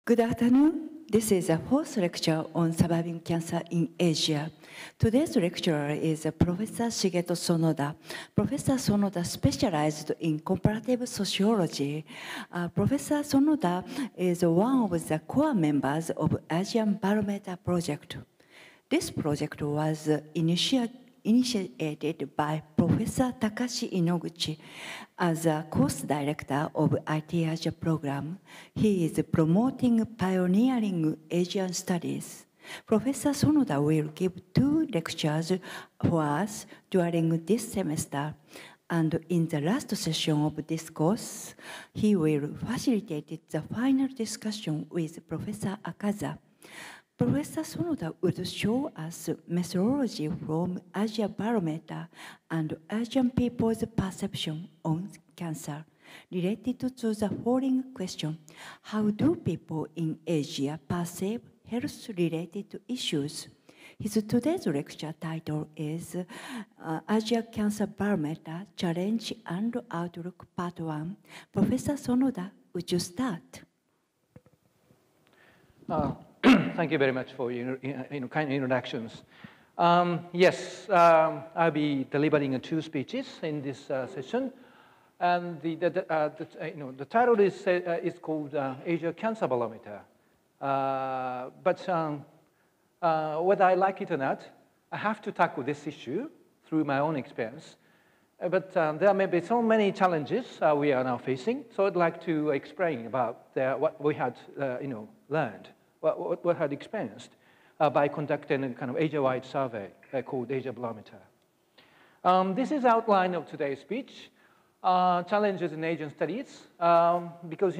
Good afternoon. This is the fourth lecture on surviving cancer in Asia. Today's lecturer is Professor Shigeto Sonoda. Professor Sonoda specialized in comparative sociology. Professor Sonoda is one of the core members of Asian Barometer project. This project was initiated by Professor Takashi Inoguchi as a course director of IT Asia program. He is promoting pioneering Asian studies. Professor Sonoda will give 2 lectures for us during this semester. And in the last session of this course, he will facilitate the final discussion with Professor Akaza. Professor Sonoda would show us methodology from Asia Barometer and Asian people's perception on cancer related to the following question: how do people in Asia perceive health-related issues? His today's lecture title is Asia Cancer Barometer Challenge and Outlook Part 1. Professor Sonoda, would you start? Thank you very much for your kind introductions. Yes, I'll be delivering 2 speeches in this session, and the title is called Asia Cancer Barometer. But whether I like it or not, I have to tackle this issue through my own experience. But there may be so many challenges we are now facing, so I'd like to explain about what we had learned. What had experienced by conducting a kind of Asia-wide survey called Asia Barometer. This is outline of today's speech, challenges in Asian studies, because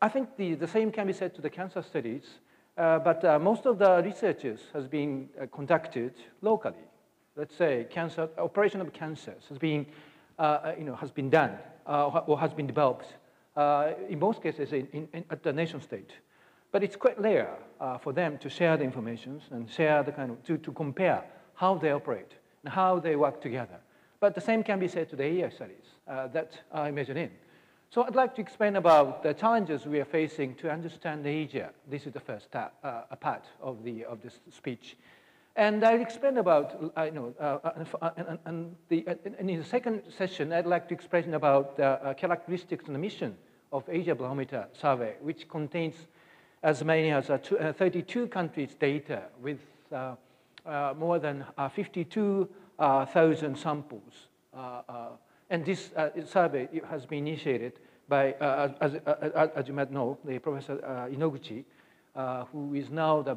I think the same can be said to the cancer studies, but most of the researches has been conducted locally. Let's say operation of cancers has been done or has been developed in most cases at the nation state. But it's quite rare for them to share the information and share the to compare how they operate and how they work together. But the same can be said to the AI studies that I measured in. So I'd like to explain about the challenges we are facing to understand Asia. This is the first part of this speech. And I'll explain about, and in the second session, I'd like to explain about the characteristics and the mission of Asia Barometer survey, which contains as many as 32 countries' data with more than 52,000 samples. And this survey has been initiated by, as you might know, the Professor Inoguchi, who is now the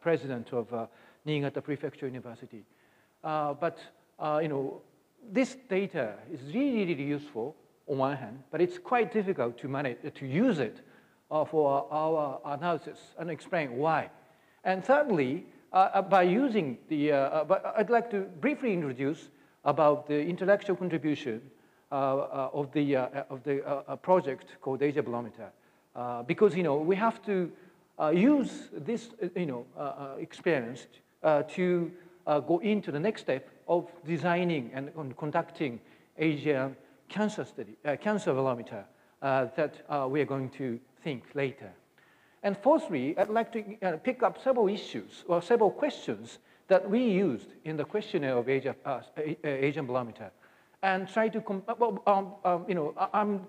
president of Niigata Prefecture University. But this data is really, really useful on one hand, but it's quite difficult to manage to use it for our analysis and explain why. And thirdly, by using I'd like to briefly introduce about the intellectual contribution of the project called Asia Barometer, because we have to use this experience to go into the next step of designing and conducting Asian cancer study, cancer barometer that we are going to think later. And fourthly, I'd like to pick up several issues or several questions that we used in the questionnaire of Asian Barometer, and try to I'm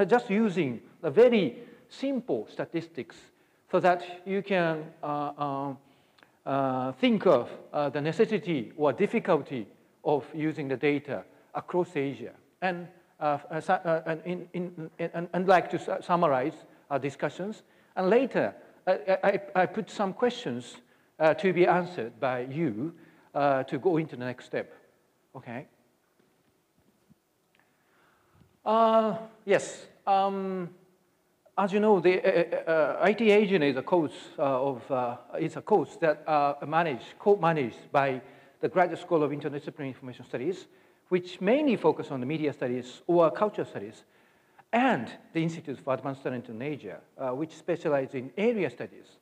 just using the very simple statistics so that you can think of the necessity or difficulty of using the data across Asia, and I'd like to summarize our discussions. And later, I put some questions to be answered by you to go into the next step. Okay? Yes. As you know, the IT Asian is a course that co-managed by the Graduate School of Interdisciplinary Information Studies, which mainly focus on the media studies or culture studies, and the Institute for Advanced Studies in Asia, which specializes in area studies.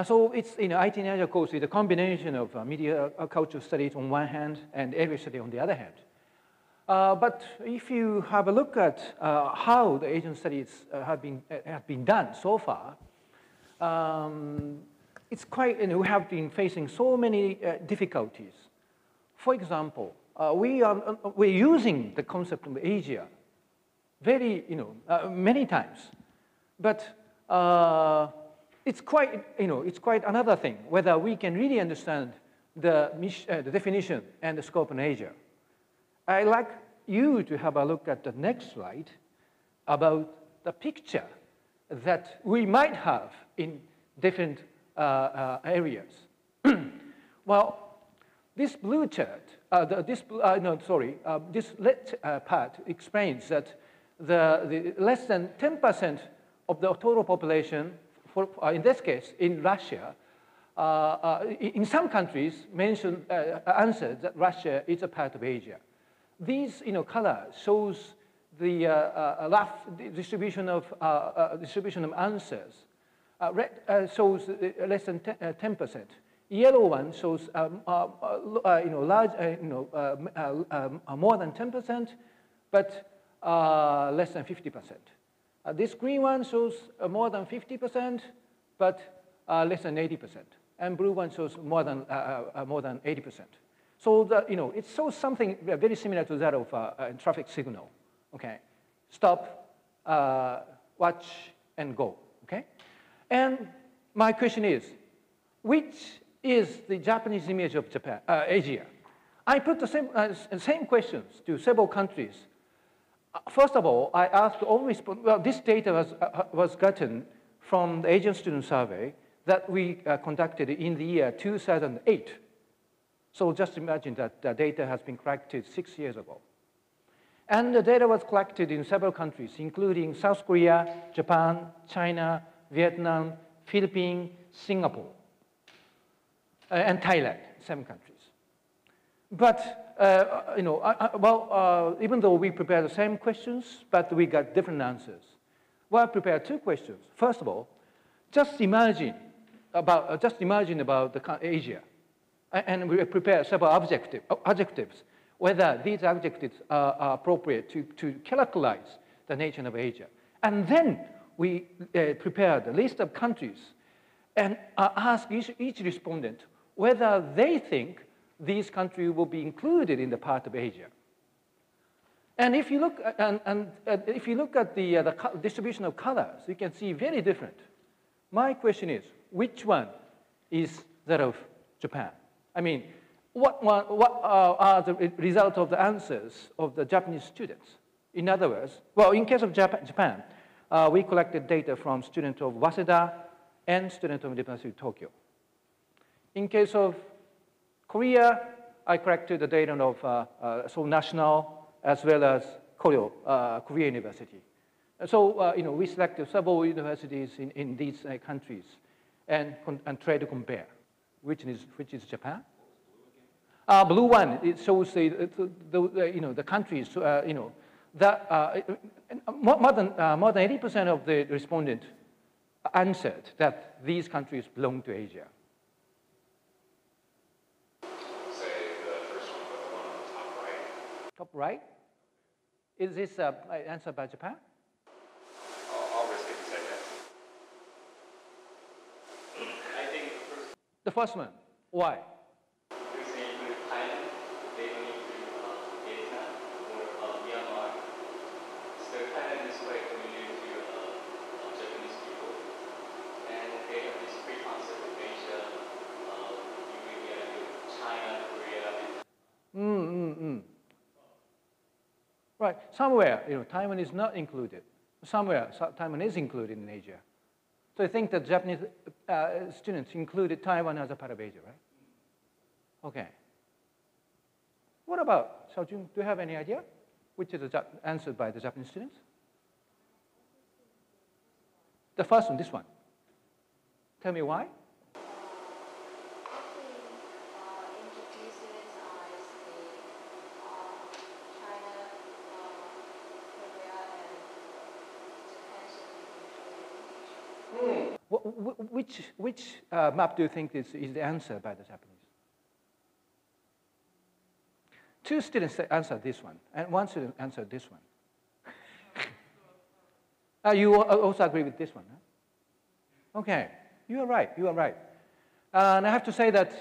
So it's IT in Asia course is a combination of media culture studies on one hand and area study on the other hand. But if you have a look at how the Asian studies have been done so far, it's quite, we have been facing so many difficulties. For example, we're using the concept of Asia very, many times, but it's quite another thing whether we can really understand the definition and the scope in Asia. I'd like you to have a look at the next slide about the picture that we might have in different areas. Well, this blue chart, this part explains that the less than 10% of the total population, in this case, in Russia, in some countries answered that Russia is a part of Asia. These color shows the rough distribution of answers. Red shows less than 10%. Yellow one shows large, more than 10%, but less than 50%. This green one shows more than 50%, but less than 80%. And blue one shows more than 80%. So it shows something very similar to that of a traffic signal. Okay, stop, watch, and go. Okay, and my question is, which is the Japanese image of Japan, Asia? I put the same questions to several countries. First of all, I asked all respondents. Well, this data was gotten from the Asian student survey that we conducted in the year 2008. So just imagine that the data has been collected 6 years ago. And the data was collected in several countries, including South Korea, Japan, China, Vietnam, Philippines, Singapore, and Thailand, 7 countries. But, even though we prepared the same questions, but we got different answers. Well, I prepared 2 questions. First of all, just imagine about Asia. And we prepared several adjectives, whether these adjectives are appropriate to characterize the nation of Asia. And then we prepared a list of countries and asked each respondent whether they think these countries will be included in the part of Asia. And if you look at the distribution of colors, you can see very different. My question is, which one is that of Japan? I mean, what are the results of the answers of the Japanese students? In other words, well, in case of Japan, we collected data from students of Waseda and students of University of Tokyo. In case of Korea, I collected the data of Seoul National as well as Korea University. So, we selected several universities in these countries and try to compare. Which is Japan? Blue one, it shows the countries, that more than 80% of the respondents answered that these countries belong to Asia. Say the first one, but the one on the top right. Top right? Is this answered by Japan? I'll risk it and say yes. I think The first one. Why? because they include Thailand, they don't include Vietnam or Myanmar. So Thailand is quite familiar to Japanese people, and they have this pre-concept of Asia, China, Korea. Right. Somewhere, Taiwan is not included. Somewhere, Taiwan is included in Asia. So I think that Japanese students included Taiwan as a part of Asia, right? Okay. What about Xiaojun? Do you have any idea? Which is answered by the Japanese students? The first one, this one. Tell me why? Which map do you think is the answer by the Japanese? two students answered this one, and one student answered this one. You also agree with this one, huh? Okay, you are right, you are right. And I have to say that,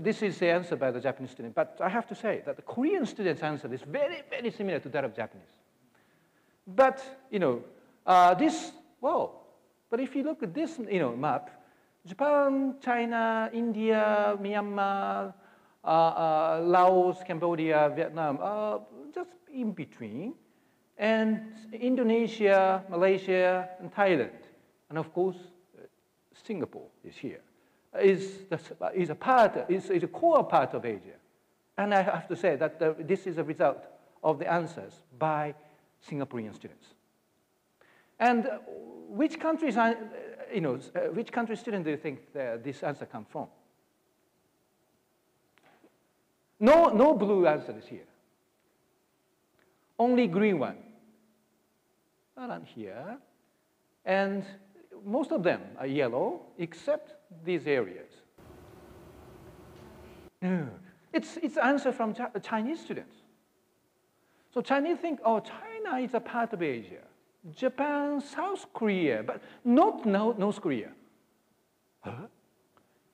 this is the answer by the Japanese student, but I have to say that the Korean student's answer is very, very similar to that of Japanese. But, but if you look at this, map, Japan, China, India, Myanmar, Laos, Cambodia, Vietnam are just in between. And Indonesia, Malaysia, and Thailand, and of course, Singapore is here, is a core part of Asia. And I have to say that this is a result of the answers by Singaporean students. And which countries, which country student do you think this answer comes from? No blue answer is here. Only green one. Around here. And most of them are yellow, except these areas. No. It's answer from Chinese students. So Chinese think, oh, China is a part of Asia. Japan, South Korea, but not North Korea. Huh?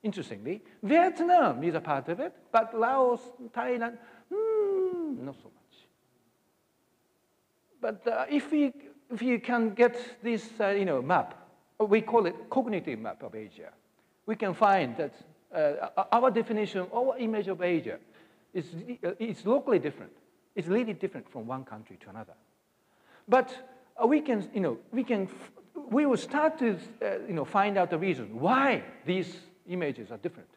Interestingly, Vietnam is a part of it, but Laos, Thailand, not so much. But if you can get this map, we call it cognitive map of Asia, we can find that our definition, our image of Asia is locally different. It's really different from one country to another. But we will start to find out the reason why these images are different.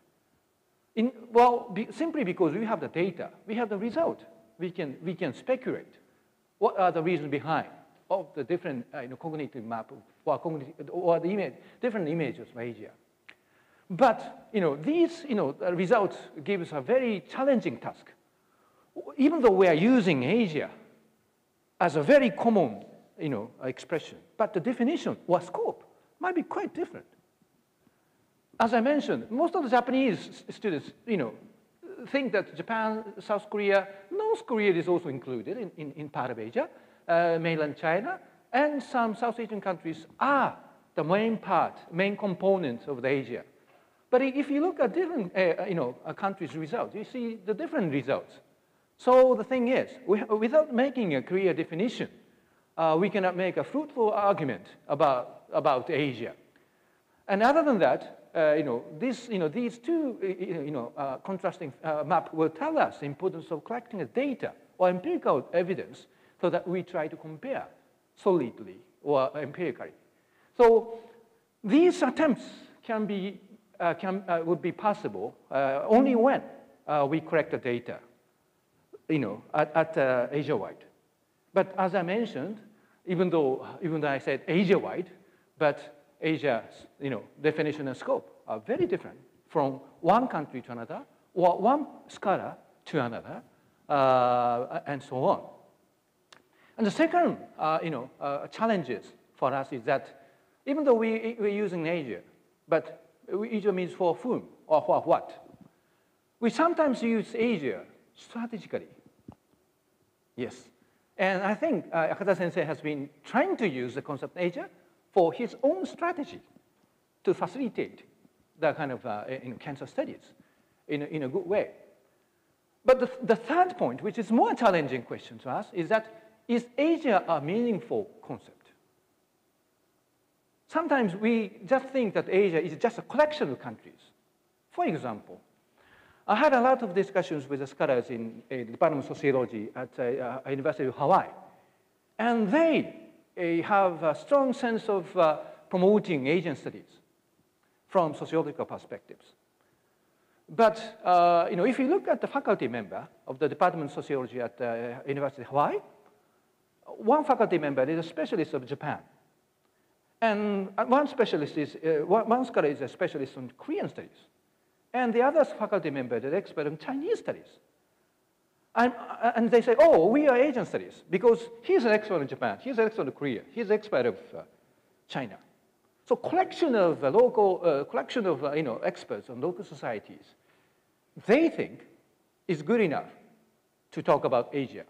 Simply because we have the data, we have the result. We can speculate what are the reasons behind of the different cognitive map or the different images of Asia. But these results give us a very challenging task. Even though we are using Asia as a very common expression, but the definition or scope might be quite different. As I mentioned, most of the Japanese students think that Japan, South Korea, North Korea is also included in part of Asia, mainland China, and some South Asian countries are the main components of the Asia. But if you look at different a country's results, you see the different results. So the thing is, without making a clear definition, we cannot make a fruitful argument about Asia. And other than that, these two contrasting map will tell us the importance of collecting data or empirical evidence so that we try to compare solidly or empirically. So these attempts would be possible only when we collect the data, at Asia-wide. But as I mentioned, even though I said Asia-wide, but Asia's definition and scope are very different from one country to another, or one scholar to another, and so on. And the second challenges for us is that even though we're using Asia, but Asia means for whom or for what? We sometimes use Asia strategically. Yes. And I think Akata Sensei has been trying to use the concept of Asia for his own strategy to facilitate the kind of cancer studies in a good way. But the third point, which is more challenging question to us, is that is Asia a meaningful concept? Sometimes we just think that Asia is just a collection of countries. For example, I had a lot of discussions with the scholars in the Department of Sociology at University of Hawaii. And they have a strong sense of promoting Asian studies from sociological perspectives. But if you look at the faculty member of the Department of Sociology at University of Hawaii, one faculty member is a specialist of Japan. And one scholar is a specialist on Korean studies. And the other faculty member is an expert in Chinese studies. And they say, oh, we are Asian studies, because he's an expert in Japan, he's an expert in Korea, he's an expert of China. So collection of experts on local societies, they think is good enough to talk about Asia.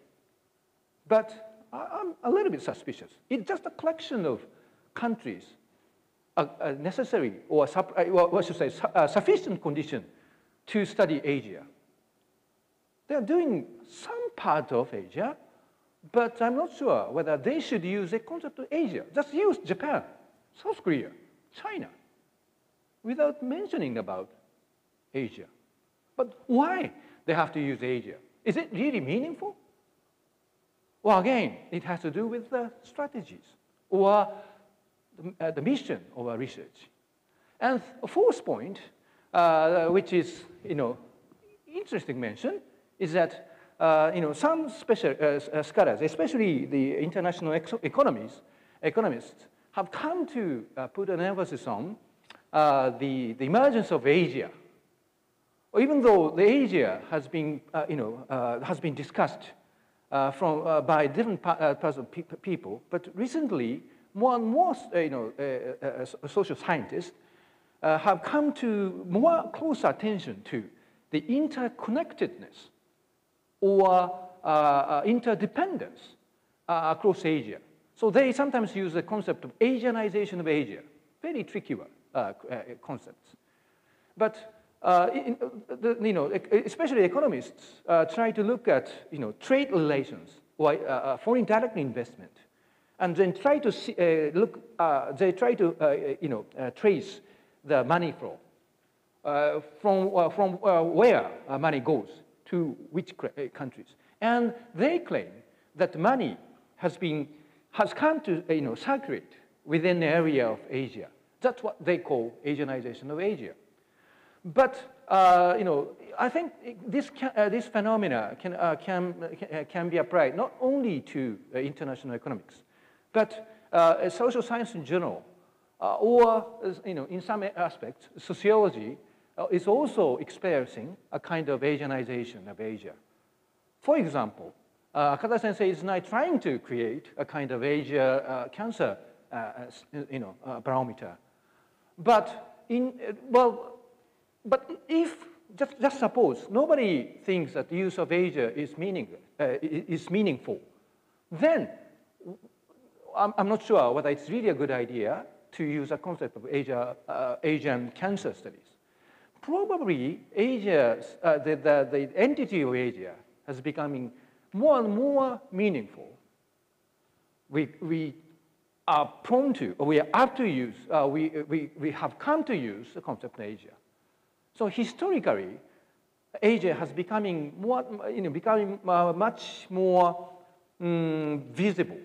But I'm a little bit suspicious. It's just a collection of countries, necessary, or what should say, sufficient condition to study Asia. They're doing some part of Asia, but I'm not sure whether they should use the concept of Asia. Just use Japan, South Korea, China, without mentioning about Asia. But why they have to use Asia? Is it really meaningful? Well, again, it has to do with the strategies or the mission of our research. And a fourth point, which is, interesting mention, is that, some special scholars, especially the international economists, have come to put an emphasis on the emergence of Asia. Even though the Asia has been, has been discussed by different parts of people, but recently more and more, social scientists have come to more close attention to the interconnectedness or interdependence across Asia. So they sometimes use the concept of Asianization of Asia, very tricky concepts. But especially economists try to look at trade relations or foreign direct investment, and then try to see, they try to trace the money flow from where money goes to which countries, and they claim that money has come to circulate within the area of Asia. That's what they call Asianization of Asia. But I think this phenomena can be applied not only to international economics, but social science in general, or in some aspects, sociology is also experiencing a kind of Asianization of Asia. For example, Akata Sensei is now trying to create a kind of Asia cancer, barometer. But if just suppose nobody thinks that the use of Asia is meaningful, then I'm not sure whether it's really a good idea to use a concept of Asian cancer studies. Probably Asia, the entity of Asia has becoming more and more meaningful. We are prone to, or we are apt to use, we have come to use the concept of Asia. So historically, Asia has becoming more, much more visible.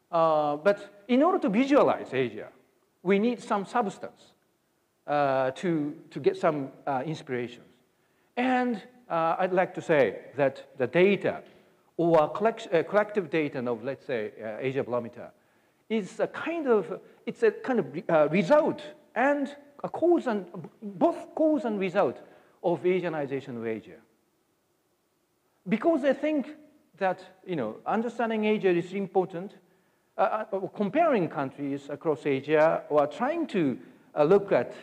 But in order to visualize Asia, we need some substance to get some inspirations. And I'd like to say that the data or collective data of, let's say, Asia Barometer is a kind of, result and a cause and both cause and result of Asianization of Asia. Because I think that, understanding Asia is important, comparing countries across Asia or trying to look at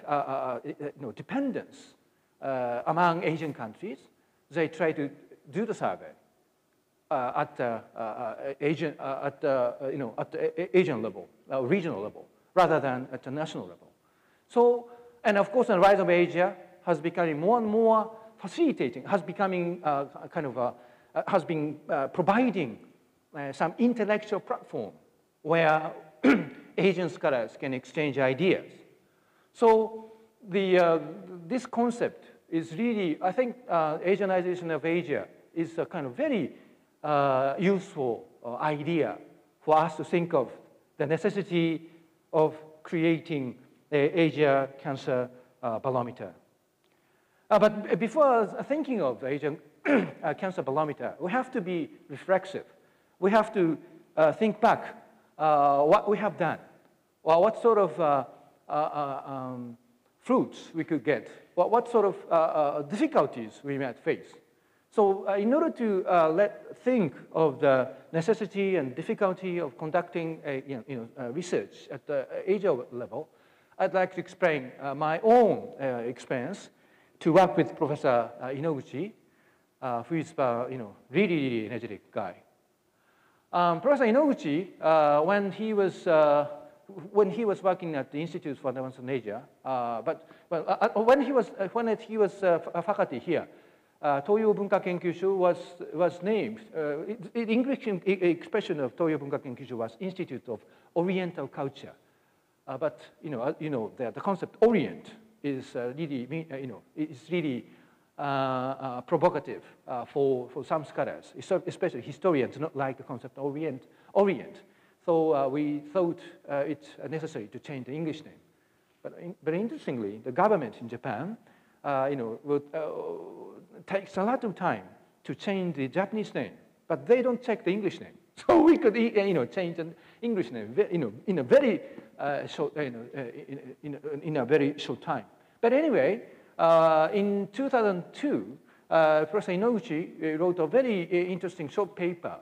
dependence among Asian countries, they try to do the survey at the Asian level, regional level, rather than at the national level. So, and of course, the rise of Asia has become more and more facilitating, has becoming has been providing some intellectual platform where Asian scholars can exchange ideas. So this concept is really, I think, Asianization of Asia is a kind of very useful idea for us to think of the necessity of creating the Asia Cancer Barometer. But before thinking of the Asian Cancer Barometer, we have to be reflexive. We have to think back what we have done, or what sort of fruits we could get, what sort of difficulties we might face. So in order to think of the necessity and difficulty of conducting research at the Asia level, I'd like to explain my own experience to work with Professor Inoguchi who is really energetic guy. Professor Inoguchi, when he was working at the Institute for Advanced Asia, when he was a faculty here, Toyo Bunka Kenkyushu was named. The English expression of Toyo Bunka Kenkyushu was Institute of Oriental Culture. But the concept Orient is really provocative for some scholars, especially historians, not like the concept Orient. So we thought it's necessary to change the English name. But interestingly, the government in Japan, takes a lot of time to change the Japanese name, but they don't check the English name. So we could, change an English name, in a very short, in a very short time. But anyway, in 2002, Professor Inoguchi wrote a very interesting short paper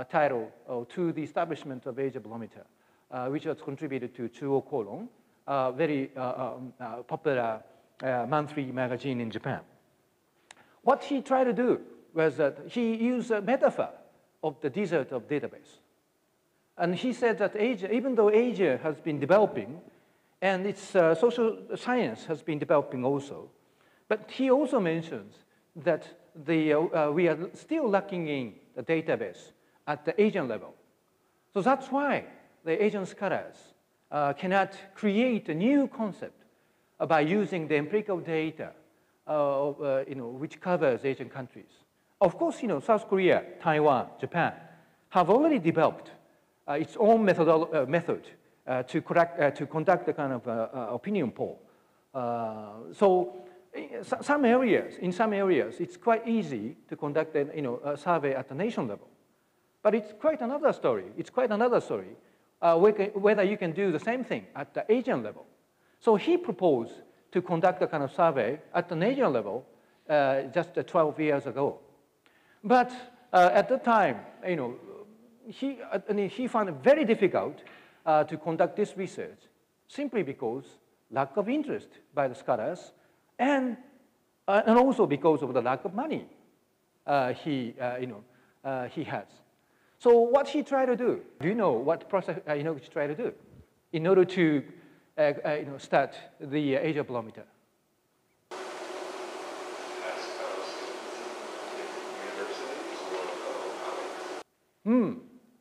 titled "To the Establishment of Asia Barometer," which was contributed to Chuo Koron, a very popular monthly magazine in Japan. What he tried to do was that he used a metaphor of the desert of database. And he said that Asia, even though Asia has been developing, and its social science has been developing also, but he also mentions that we are still lacking in the database at the Asian level. So that's why the Asian scholars cannot create a new concept by using the empirical data which covers Asian countries. Of course, South Korea, Taiwan, Japan have already developed its own method to conduct a kind of opinion poll. So in some areas, it's quite easy to conduct a survey at the nation level. But it's quite another story. Whether you can do the same thing at the Asian level. So he proposed to conduct a kind of survey at the Asian level just 12 years ago. But at the time, he found it very difficult to conduct this research simply because lack of interest by the scholars and also because of the lack of money he has. So what he tried to do, do you know what Professor Inoguchi tried to do in order to start the Asia Barometer?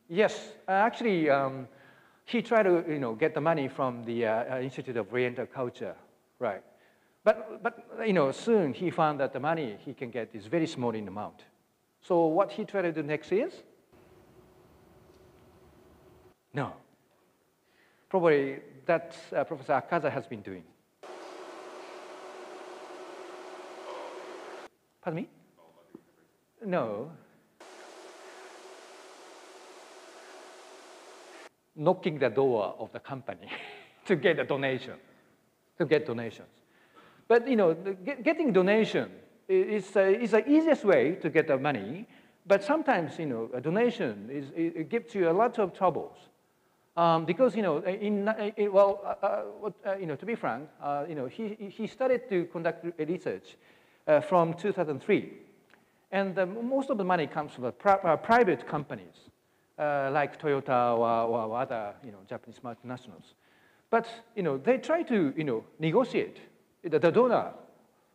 Yes, actually, he tried to get the money from the Institute of Oriental Culture, right? But soon he found that the money he can get is very small in amount. So what he tried to do next is? No. Probably that Professor Akaza has been doing. Pardon me? No. Knocking the door of the company to get a donation, to get donations. But getting donation is the easiest way to get the money. But sometimes a donation it gives you a lot of troubles. Because to be frank, he started to conduct research from 2003, and most of the money comes from private companies like Toyota or other Japanese multinationals. But they try to negotiate. The donor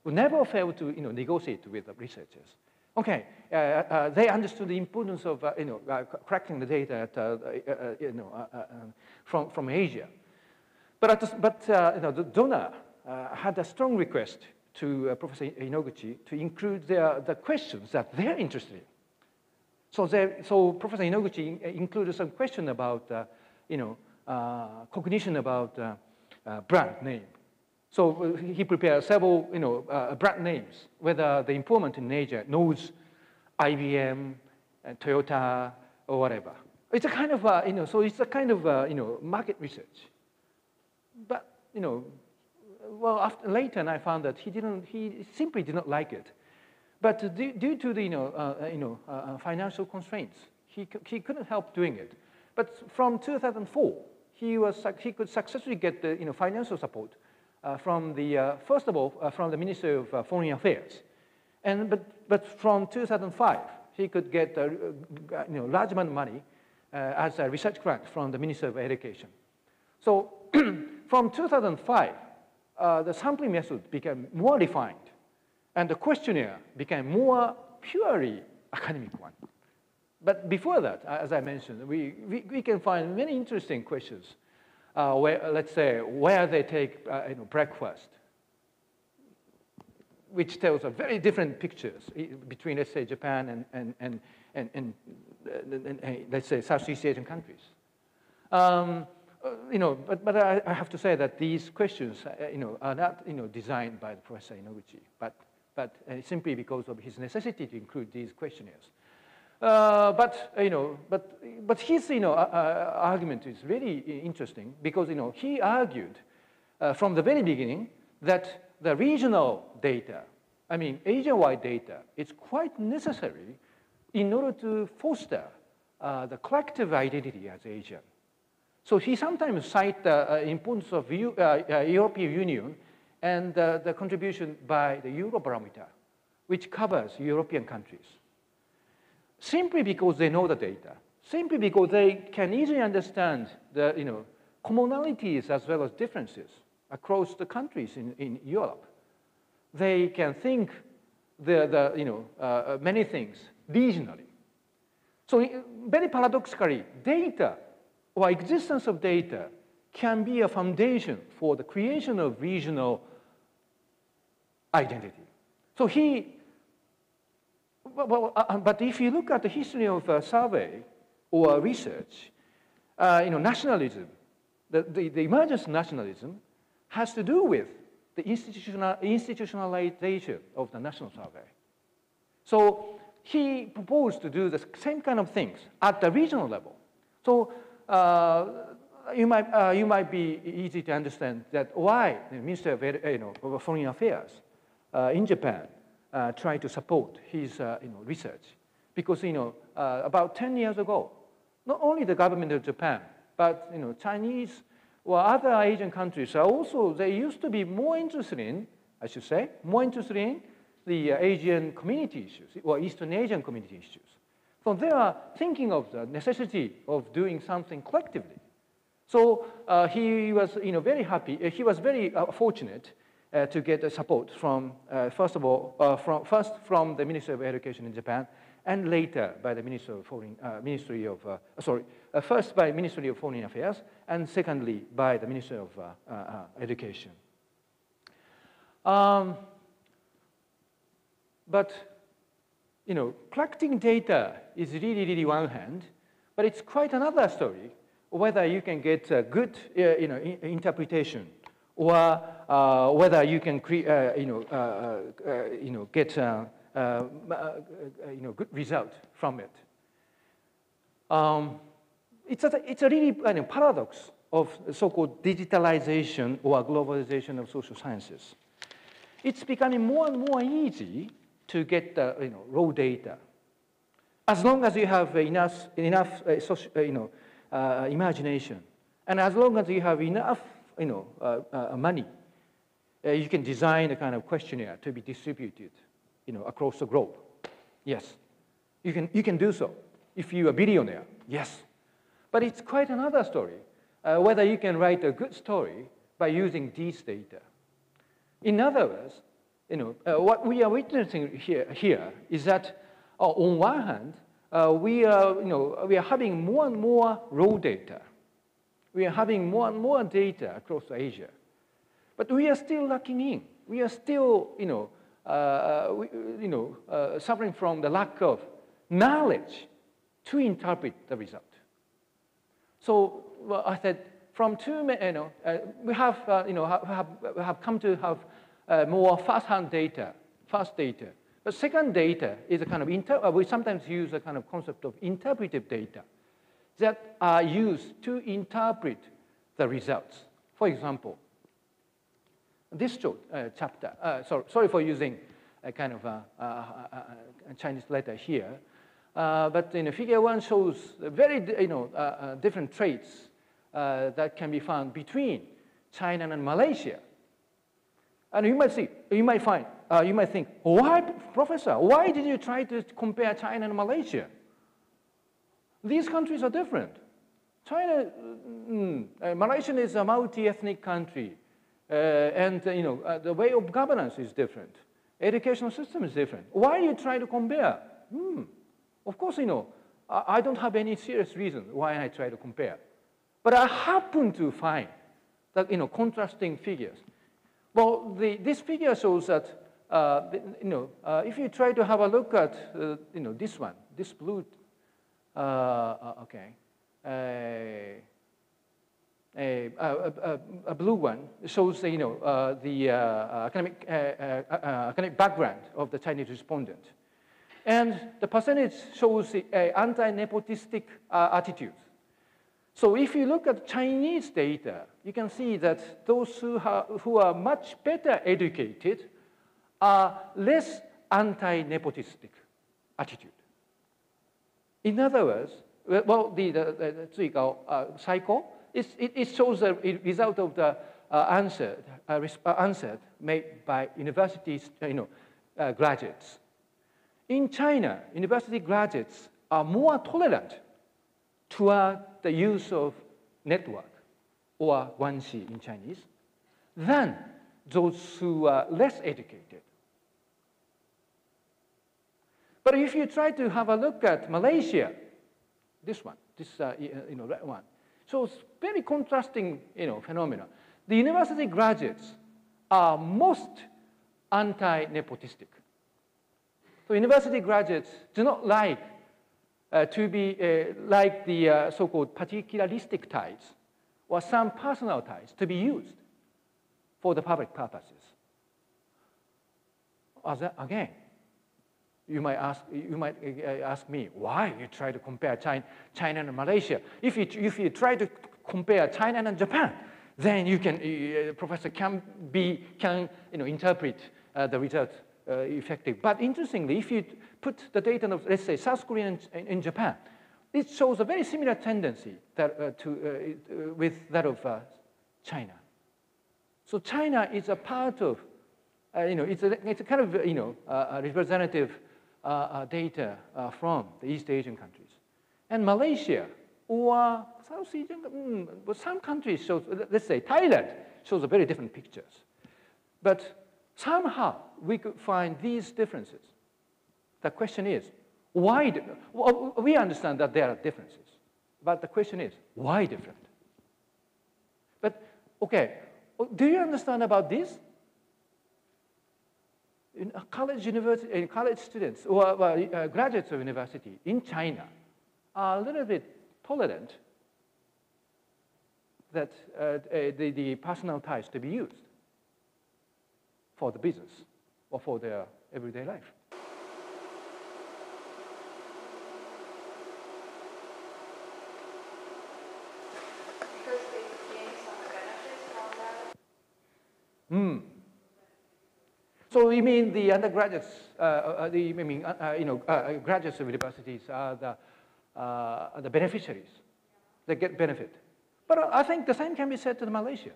will never fail to negotiate with the researchers. Okay, they understood the importance of collecting the data from Asia, but the donor had a strong request to Professor Inoguchi to include the questions that they're interested in. So Professor Inoguchi included some question about cognition about brand name. So he prepared several brand names, whether the informant in Asia knows IBM, and Toyota, or whatever. It's a kind of so it's a kind of market research. But later I found that he simply did not like it. But due to the financial constraints, he couldn't help doing it. But from 2004, he could successfully get the financial support from the first of all from the Ministry of Foreign Affairs, but but from 2005, he could get a large amount of money as a research grant from the Ministry of Education. So from 2005, the sampling method became more refined, and the questionnaire became more purely academic one. But before that, as I mentioned, we can find many interesting questions. Where, let's say, where they take breakfast, which tells a very different pictures between, let's say, Japan and let's say, Southeast Asian countries. But I have to say that these questions, are not, designed by Professor Inoguchi, but simply because of his necessity to include these questionnaires. But his, argument is very interesting because, he argued from the very beginning that the regional data, I mean, Asia-wide data, is quite necessary in order to foster the collective identity as Asian. So he sometimes cites the importance of European Union and the contribution by the Barometer, which covers European countries. Simply because they know the data, simply because they can easily understand the commonalities as well as differences across the countries in Europe. They can think many things regionally. So very paradoxically, data or existence of data can be a foundation for the creation of regional identity. So but if you look at the history of a survey or research, nationalism, the emergence of nationalism has to do with the institutionalization of the national survey. So he proposed to do the same kind of things at the regional level. So you might be easy to understand that why the Minister of Foreign Affairs in Japan tried to support his research, because about 10 years ago, not only the government of Japan, but Chinese or other Asian countries are also, they used to be more interested in, I should say, more interested in the Asian community issues or Eastern Asian community issues. So they are thinking of the necessity of doing something collectively. So he was very happy, he was very fortunate to get support from, first from the Ministry of Education in Japan, and later by the first by Ministry of Foreign Affairs, and secondly by the Ministry of Education. But collecting data is really one hand, but it's quite another story whether you can get a good interpretation, or whether you can get good result from it. It's a really paradox of so-called digitalization or globalization of social sciences. It's becoming more and more easy to get raw data, as long as you have enough imagination, and as long as you have enough money, you can design a kind of questionnaire to be distributed, across the globe. Yes, you can do so if you're a billionaire. Yes, but it's quite another story whether you can write a good story by using these data. In other words, what we are witnessing here is that on one hand, we are having more and more raw data. We are having more and more data across Asia, but we are still lacking in. We are still, suffering from the lack of knowledge to interpret the result. So I said, from we have come to have more fast data, but second data is a kind of we sometimes use a kind of concept of interpretive data that are used to interpret the results. For example, this chapter, sorry for using a kind of a Chinese letter here, but figure 1 shows very different traits that can be found between China and Malaysia. And you might think, why, Professor, why did you try to compare China and Malaysia? These countries are different. Malaysia is a multi-ethnic country, and the way of governance is different. Educational system is different. Why do you try to compare? Of course, I don't have any serious reason why I try to compare. But I happen to find that, contrasting figures. Well, this figure shows that, if you try to have a look at, this one, this blue, a blue one shows, the academic background of the Chinese respondent. And the percentage shows the anti-nepotistic attitude. So if you look at Chinese data, you can see that those who are much better educated are less anti-nepotistic attitude. In other words, well, the cycle, it shows the result of the answer made by universities, graduates. In China, university graduates are more tolerant toward the use of network, or 1C in Chinese, than those who are less educated. But if you try to have a look at Malaysia, this one, red one, shows very contrasting, phenomena. The university graduates are most anti-nepotistic. So university graduates do not like to be like the so-called particularistic ties or some personal ties to be used for the public purposes. Again, you might ask me, why you try to compare China and Malaysia? If you try to compare China and Japan, then you can, professor can interpret the result effective. But interestingly, if you put the data of, let's say, South Korea and Japan, it shows a very similar tendency that, with that of China. So China is a part of, it's a kind of, representative data from the East Asian countries. And Malaysia or South Asian, but some countries show, let's say Thailand shows a very different pictures. But somehow we could find these differences. The question is, why? Well, we understand that there are differences, but the question is, why different? But, okay, do you understand about this? In college students or graduates of university in China are a little bit tolerant that the personal ties to be used for the business or for their everyday life. Because they gain some benefits from that. So you mean the undergraduates, graduates of universities are the beneficiaries? They get benefit. But I think the same can be said to Malaysia.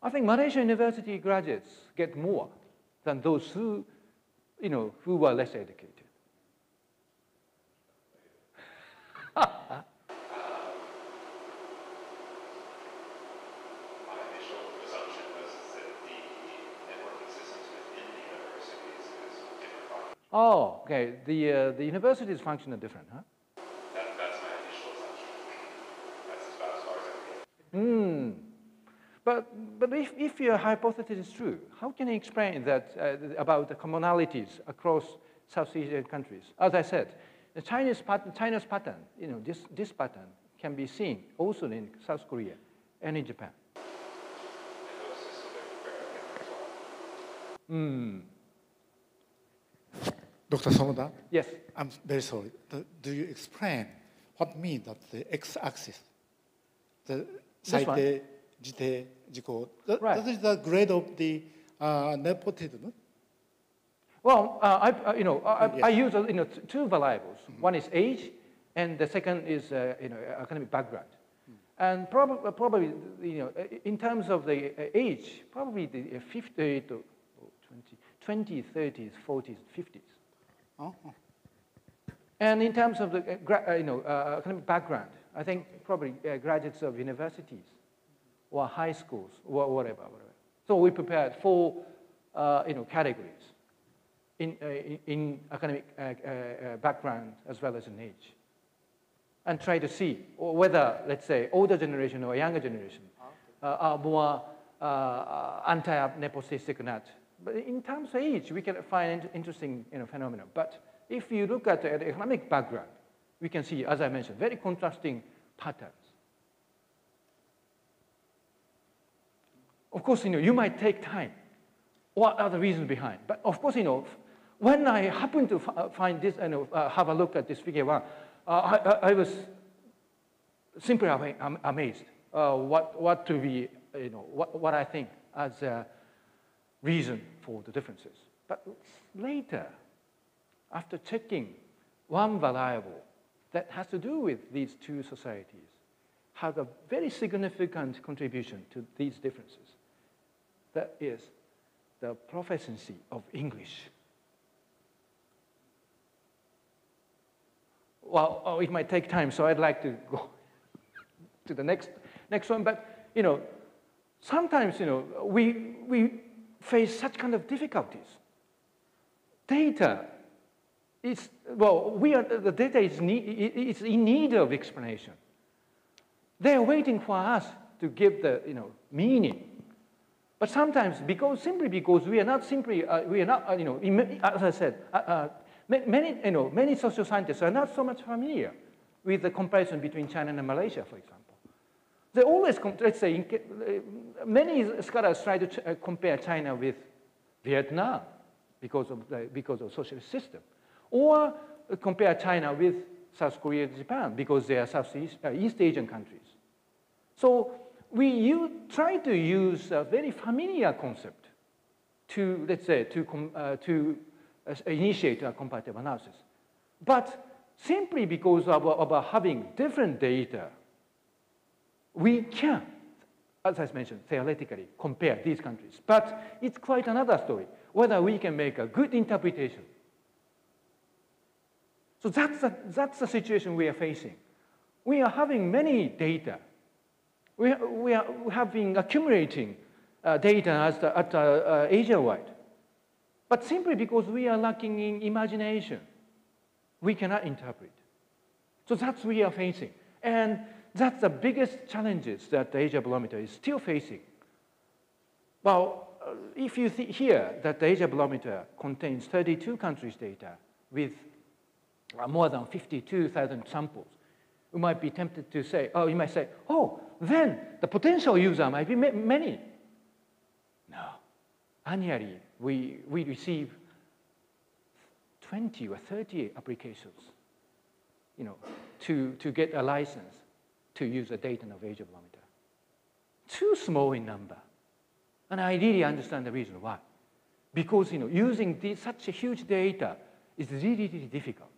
I think Malaysian university graduates get more than those who were less educated. Oh, okay. The universities function are different, huh? That's my initial assumption. That's about as far as I can get. But if your hypothesis is true, how can you explain that about the commonalities across South Asian countries? As I said, the China's pattern, this pattern can be seen also in South Korea and in Japan. Dr. Sonoda? Yes. I'm very sorry. Do you explain what means that the x-axis, the Saite, Jite, Jiko, that is the grade of the nepotism? Well, I use two variables. One is age, and the second is academic background. And probably, in terms of the age, probably the 50 to 20, 30s, 40s, 50s. Oh. And in terms of the academic background, I think probably graduates of universities or high schools or whatever. So we prepared 4 categories in academic background as well as in age, and try to see whether, let's say, older generation or younger generation are more anti-nepotistic or not. But in terms of age, we can find interesting phenomenon. But if you look at the economic background, we can see, as I mentioned, very contrasting patterns. Of course, you might take time. What are the reasons behind? But of course, when I happened to find this and have a look at this figure 1, I was simply amazed what to be, what I think as a reason for the differences. But later, after checking one variable that has to do with these 2 societies, have a very significant contribution to these differences. That is the proficiency of English. Well, it might take time, so I'd like to go to the next one. But sometimes we face such kind of difficulties. Data is the data is in need of explanation. They are waiting for us to give the meaning. But sometimes simply because we are not as I said. Many social scientists are not so much familiar with the comparison between China and Malaysia, for example. They always, let's say, many scholars try to compare China with Vietnam because of socialist system, or compare China with South Korea and Japan because they are East Asian countries. So we try to use a very familiar concept to, let's say, to initiate a comparative analysis. But simply because of having different data, we can, as I mentioned, theoretically compare these countries. But it's quite another story, whether we can make a good interpretation. So that's the situation we are facing. We are having many data. We have been accumulating data at Asia-wide. But simply because we are lacking in imagination, we cannot interpret. So that's what we are facing. And that's the biggest challenges that the Asia Barometer is still facing. Well, if you hear that the Asia Barometer contains 32 countries' data with more than 52,000 samples, you might be tempted to say, you might say, then the potential user might be many. No. Annually, we receive 20 or 30 applications, to get a license to use the data of Asia Barometer. Too small in number. And I really understand the reason why. Because, using such a huge data is really, really difficult.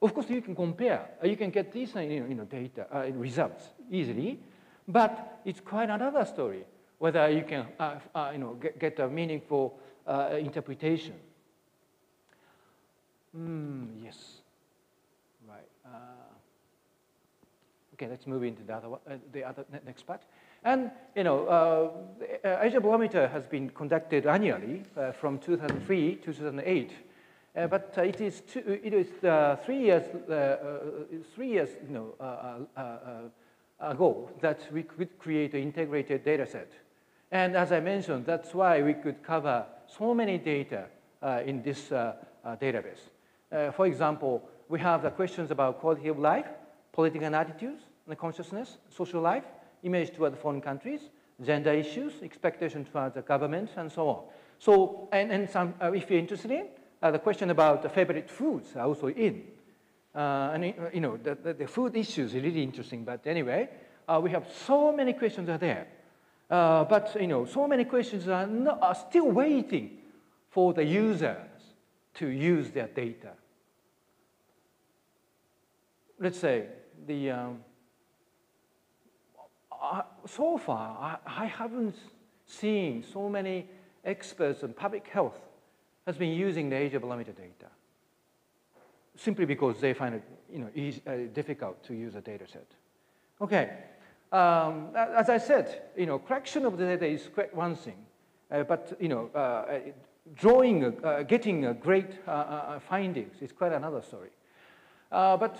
Of course, you can compare. You can get these, data results easily. But it's quite another story whether you can, get a meaningful interpretation. Yes. Right. Okay, let's move into the other next part. And Asia Barometer has been conducted annually from 2003 to 2008. But it is 3 years ago that we could create an integrated data set. And as I mentioned, that's why we could cover so many data in this database. For example, we have the questions about quality of life, political attitudes, and consciousness, social life, image toward foreign countries, gender issues, expectation towards the government, and so on. So, and some, if you're interested in, the question about the favorite foods are also in. And the food issues are really interesting. But anyway, we have so many questions are there. But so many questions are still waiting for the users to use their data. Let's say so far, I haven't seen so many experts in public health has been using the Asia barometer data, simply because they find it difficult to use a data set. Okay, as I said, collection of the data is quite one thing, but getting great findings is quite another story. But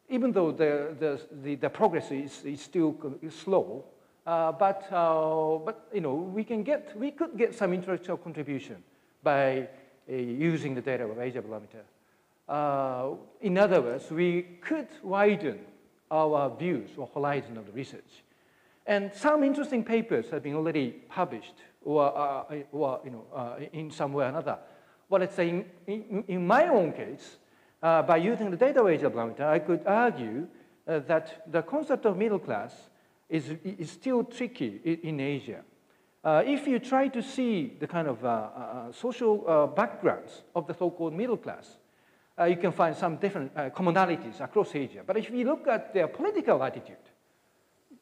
even though the progress is still slow, we could get some intellectual contribution by using the data of Asia barometer. In other words, we could widen our views or horizon of the research. And some interesting papers have been already published or in some way or another. Well, let's say in my own case, by using the data of Asia barometer, I could argue that the concept of middle class is still tricky in Asia. If you try to see the kind of social backgrounds of the so-called middle class, you can find some different commonalities across Asia. But if you look at their political attitude,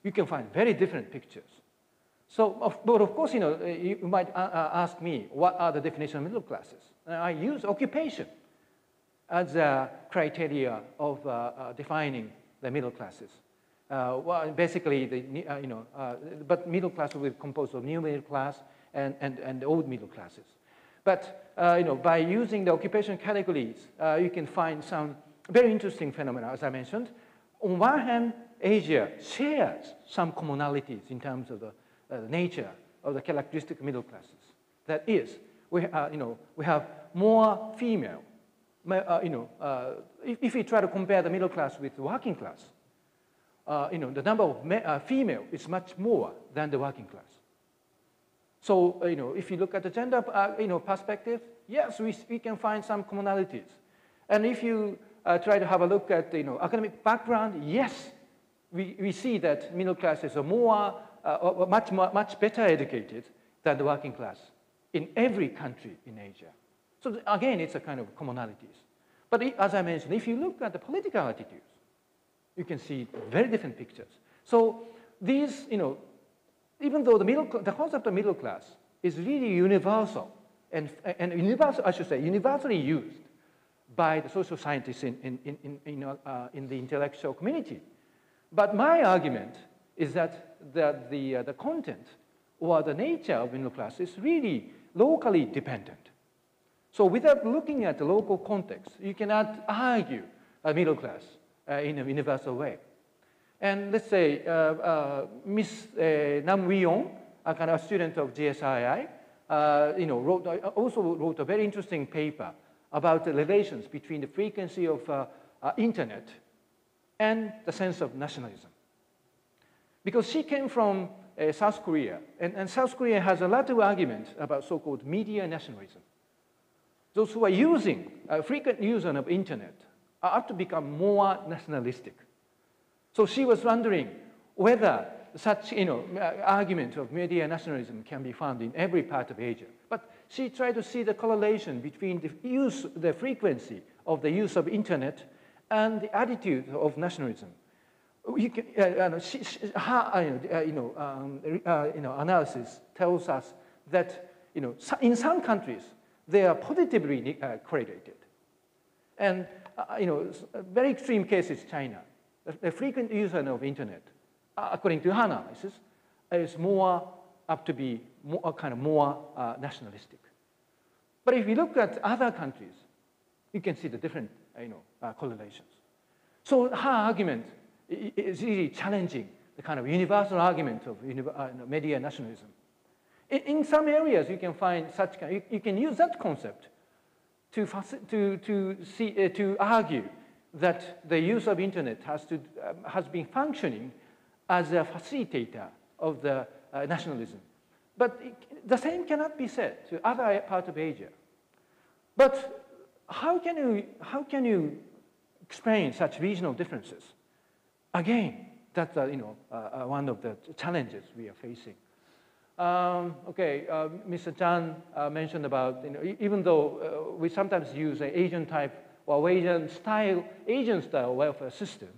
you can find very different pictures. So, but of course, you might ask me, what are the definitions of middle classes? And I use occupation as a criteria of defining the middle classes. Well, basically, but middle class will be composed of new middle class and old middle classes. But by using the occupation categories, you can find some very interesting phenomena, as I mentioned. On one hand, Asia shares some commonalities in terms of the nature of the characteristic middle classes. That is, we have more female. If we try to compare the middle class with the working class, the number of female is much more than the working class. So, if you look at the gender, perspective, yes, we can find some commonalities. And if you try to have a look at, academic background, yes, we see that middle classes are more, much better educated than the working class in every country in Asia. So again, it's a kind of commonalities. But as I mentioned, if you look at the political attitudes, you can see very different pictures. So these, even though the concept of middle class is really universal, and universal, I should say, universally used by the social scientists in the intellectual community. But my argument is that the content or the nature of middle class is really locally dependent. So without looking at the local context, you cannot argue a middle class in a universal way. And let's say Miss Nam Wee-yong, a kind of student of GSII, also wrote a very interesting paper about the relations between the frequency of internet and the sense of nationalism. Because she came from South Korea, and South Korea has a lot of argument about so-called media nationalism. Those who are using, frequent user of internet are to become more nationalistic. So she was wondering whether such argument of media nationalism can be found in every part of Asia. But she tried to see the correlation between the frequency of the use of internet and the attitude of nationalism. You can, her analysis tells us that in some countries they are positively correlated, and very extreme case is China. The frequent user of internet, according to her analysis, is more up to be more nationalistic. But if you look at other countries, you can see the different correlations. So her argument is really challenging the kind of universal argument of media nationalism. In some areas, you can find such you can use that concept to argue that the use of internet has been functioning as a facilitator of the nationalism. But the same cannot be said to other parts of Asia. But how can you explain such regional differences? Again, that's one of the challenges we are facing. Mr. Chan mentioned about even though we sometimes use an Asian type or Asian style welfare system,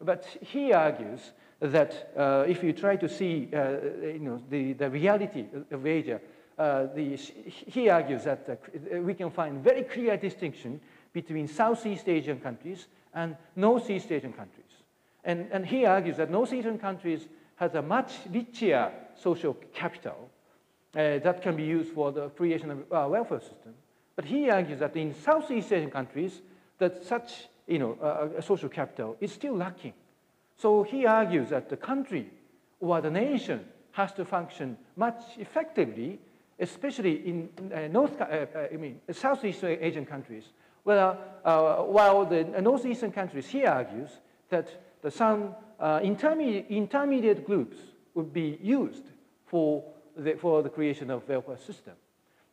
But he argues that if you try to see the reality of Asia, he argues that we can find very clear distinction between Southeast Asian countries and Northeast Asian countries. And he argues that North Asian countries has a much richer social capital that can be used for the creation of a welfare system. But he argues that in Southeast Asian countries, that such social capital is still lacking. So he argues that the country or the nation has to function much effectively, especially in Southeast Asian countries. While the Northeastern countries, he argues that some intermediate groups would be used for the creation of welfare system.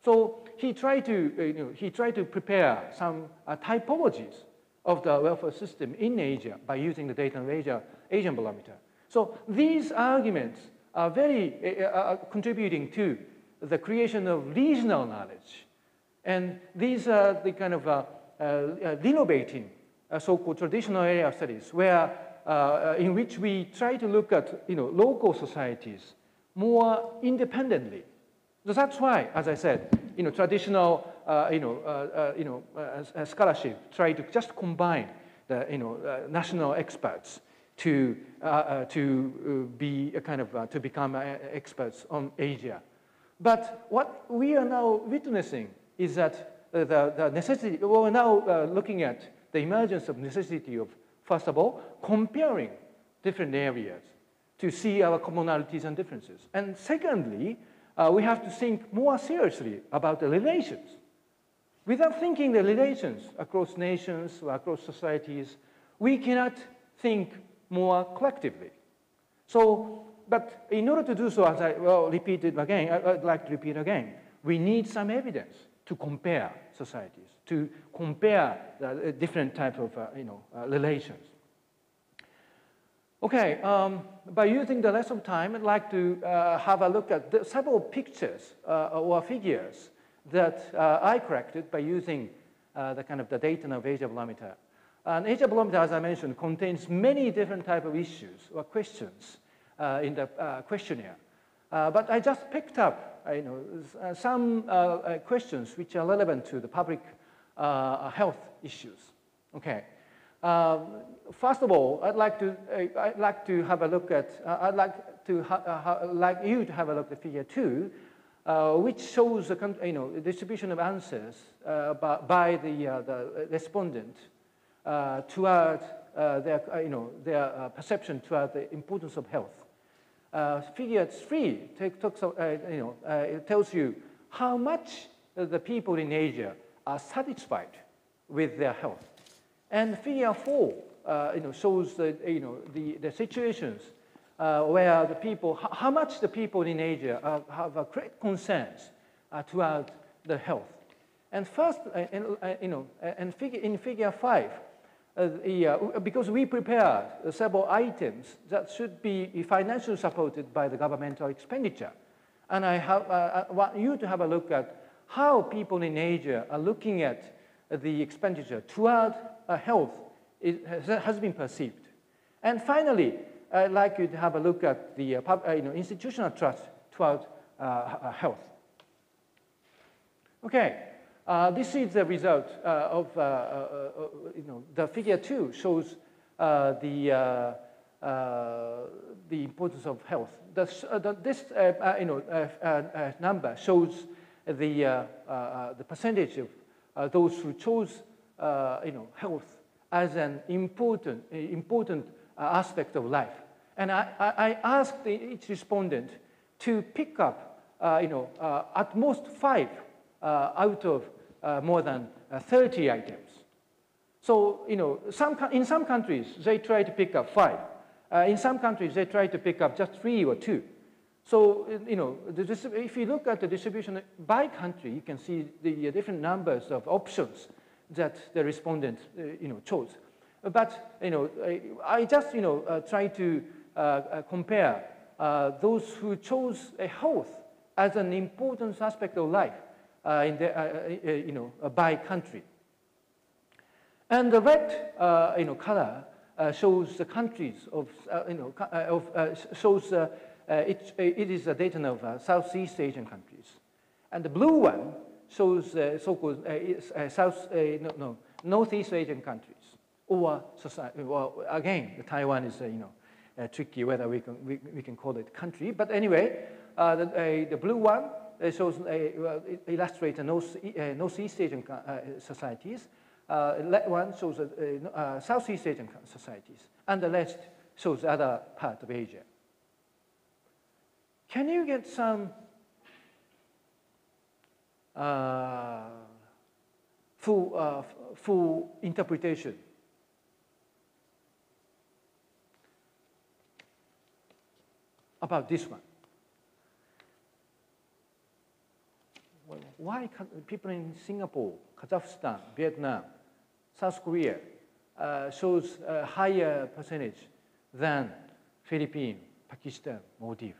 So he tried to prepare some typologies of the welfare system in Asia by using the data of Asian Barometer. So these arguments are very contributing to the creation of regional knowledge. And these are the kind of renovating so-called traditional area studies where in which we try to look at local societies more independently. So that's why, as I said, traditional scholarship try to just combine the national experts to be a kind of to become experts on Asia. But what we are now witnessing is that the necessity. We're now looking at the emergence of necessity of, first of all, comparing different areas to see our commonalities and differences. And secondly, we have to think more seriously about the relations. Without thinking the relations across nations or across societies, we cannot think more collectively. So, but in order to do so, as I repeated again, I'd like to repeat again, we need some evidence to compare societies, to compare the different types of relations. Okay, by using the rest of time, I'd like to have a look at several pictures or figures that I collected by using the kind of the data of Asia Barometer. And Asia Barometer, as I mentioned, contains many different types of issues or questions in the questionnaire. But I just picked up some questions which are relevant to the public health issues. Okay. First of all, I'd like to have a look at. I'd like you to have a look at Figure 2, which shows the distribution of answers by the respondent toward their perception toward the importance of health. Figure 3 it tells you how much the people in Asia are satisfied with their health. And Figure 4, shows the situations where the people, how much the people in Asia have a great concerns toward the health. And first, in Figure 5, because we prepared several items that should be financially supported by the governmental expenditure, and I want you to have a look at how people in Asia are looking at the expenditure toward health has been perceived. And finally, I'd like you to have a look at the institutional trust toward health. Okay, this is the result of the Figure 2 shows the importance of health. This number shows the percentage of those who chose health as an important aspect of life. And I asked each respondent to pick up, at most 5 out of more than 30 items. So, in some countries, they try to pick up 5. In some countries, they try to pick up just 3 or 2. So, if you look at the distribution by country, you can see the different numbers of options that the respondent, chose. But, I just, try to compare those who chose health as an important aspect of life by country. And the red, color shows the countries of, it is the data of Southeast Asian countries. And the blue one shows so-called Northeast Asian countries. Or society, well, again, Taiwan is, tricky whether we can call it country. But anyway, the blue one shows, illustrates Northeast Asian societies. That one shows Southeast Asian societies. And the rest shows other part of Asia. Can you get some full interpretation? About this one. Well, why people in Singapore, Kazakhstan, Vietnam, South Korea shows a higher percentage than Philippines, Pakistan, Maldives?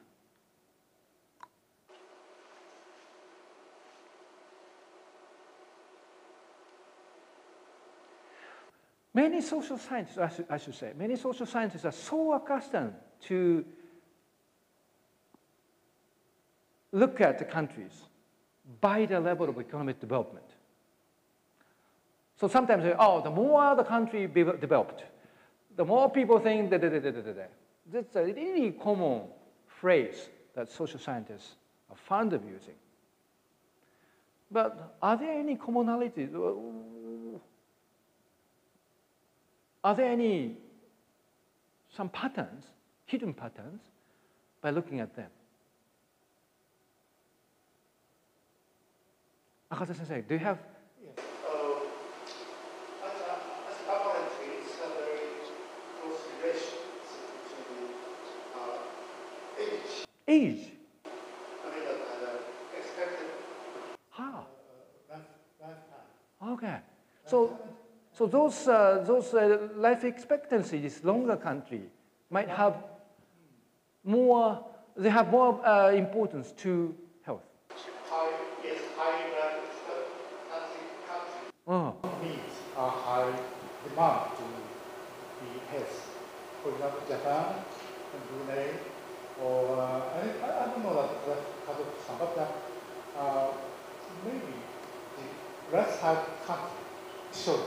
Many social scientists, I should say, many social scientists are so accustomed to look at the countries by the level of economic development. So sometimes, the more the country developed, the more people think that. That's a really common phrase that social scientists are fond of using. But are there any commonalities? Are there some patterns, hidden patterns, by looking at them? Akasa Sensei, do you have? Yes. Apparently, it's a very close relation to age. Age? I mean, expected lifetime. Okay. So those life expectancy, this longer country, might have more. They have more importance to health. High life expectancy country needs a high demand to be health. For example, Japan and Brunei, or I don't know that Kazakhstan, but maybe the less high country shows.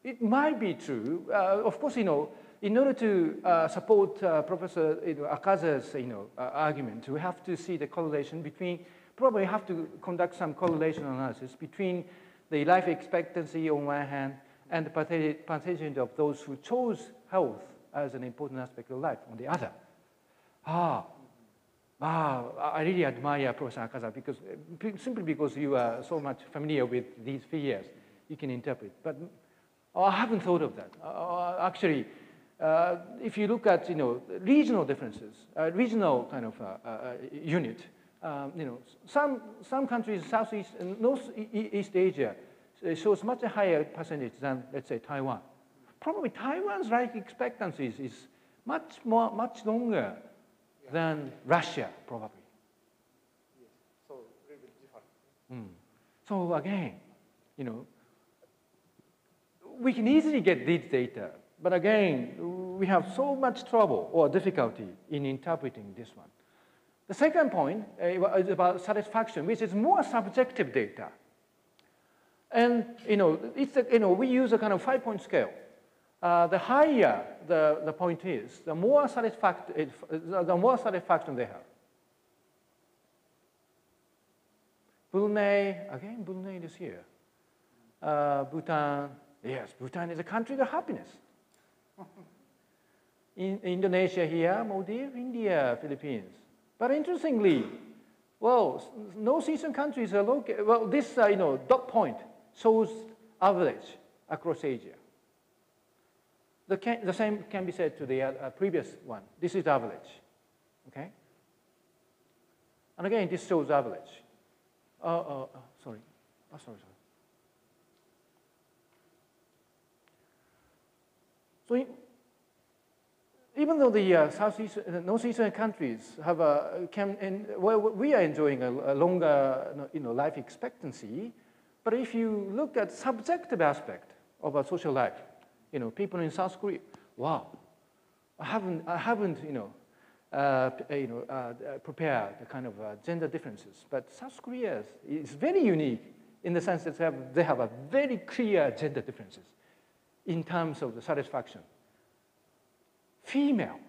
It might be true. Of course, in order to support Professor Akaza's argument, we have to see the correlation between. Probably have to conduct some correlation analysis between the life expectancy on one hand and the percentage of those who chose health as an important aspect of life on the other. I really admire Professor Akaza simply because you are so much familiar with these figures, you can interpret. But I haven't thought of that. Actually, if you look at regional differences, regional kind of unit, some countries, Southeast and Northeast Asia, shows much higher percentage than, let's say, Taiwan. Probably Taiwan's life expectancy is much longer than Russia, probably. Yes. So a little bit different. So again, we can easily get these data, but again, we have so much trouble or difficulty in interpreting this one. The second point is about satisfaction, which is more subjective data. And we use a kind of 5-point scale. The higher the point is, the more satisfaction they have. Brunei is here. Bhutan, yes, Bhutan is a country of happiness. In Indonesia here, Maldives, India, Philippines. But interestingly, northeastern countries are located. Well, this dot point shows average across Asia. The same can be said to the previous one. This is average, okay? And again, this shows average. Sorry. Sorry. So even though the northeastern countries have we are enjoying a longer life expectancy, But if you look at subjective aspect of our social life, people in South Korea, wow, I haven't prepared the kind of gender differences. But South Korea is very unique in the sense that they have a very clear gender differences in terms of the satisfaction. Female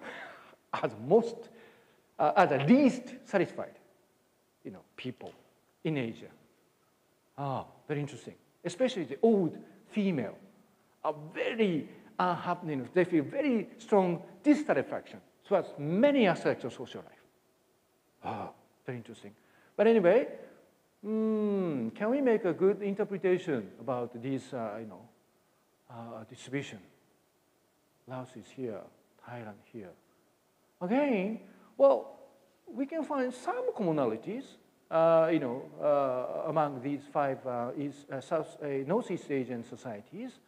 are the least satisfied, people in Asia. Very interesting. Especially the old female are very unhappy. They feel very strong dissatisfaction towards many aspects of social life. Very interesting. But anyway, can we make a good interpretation about this, distribution? Laos is here, Thailand here. Again, well, we can find some commonalities, among these five Northeast Asian societies.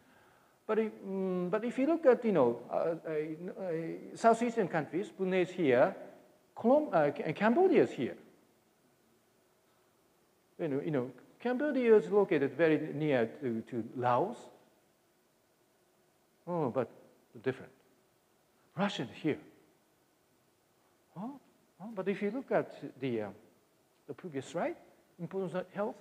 But if you look at, Southeastern countries, Brunei is here, Cambodia is here. Cambodia is located very near to Laos. But different. Russia is here. But if you look at the previous slide, importance of health,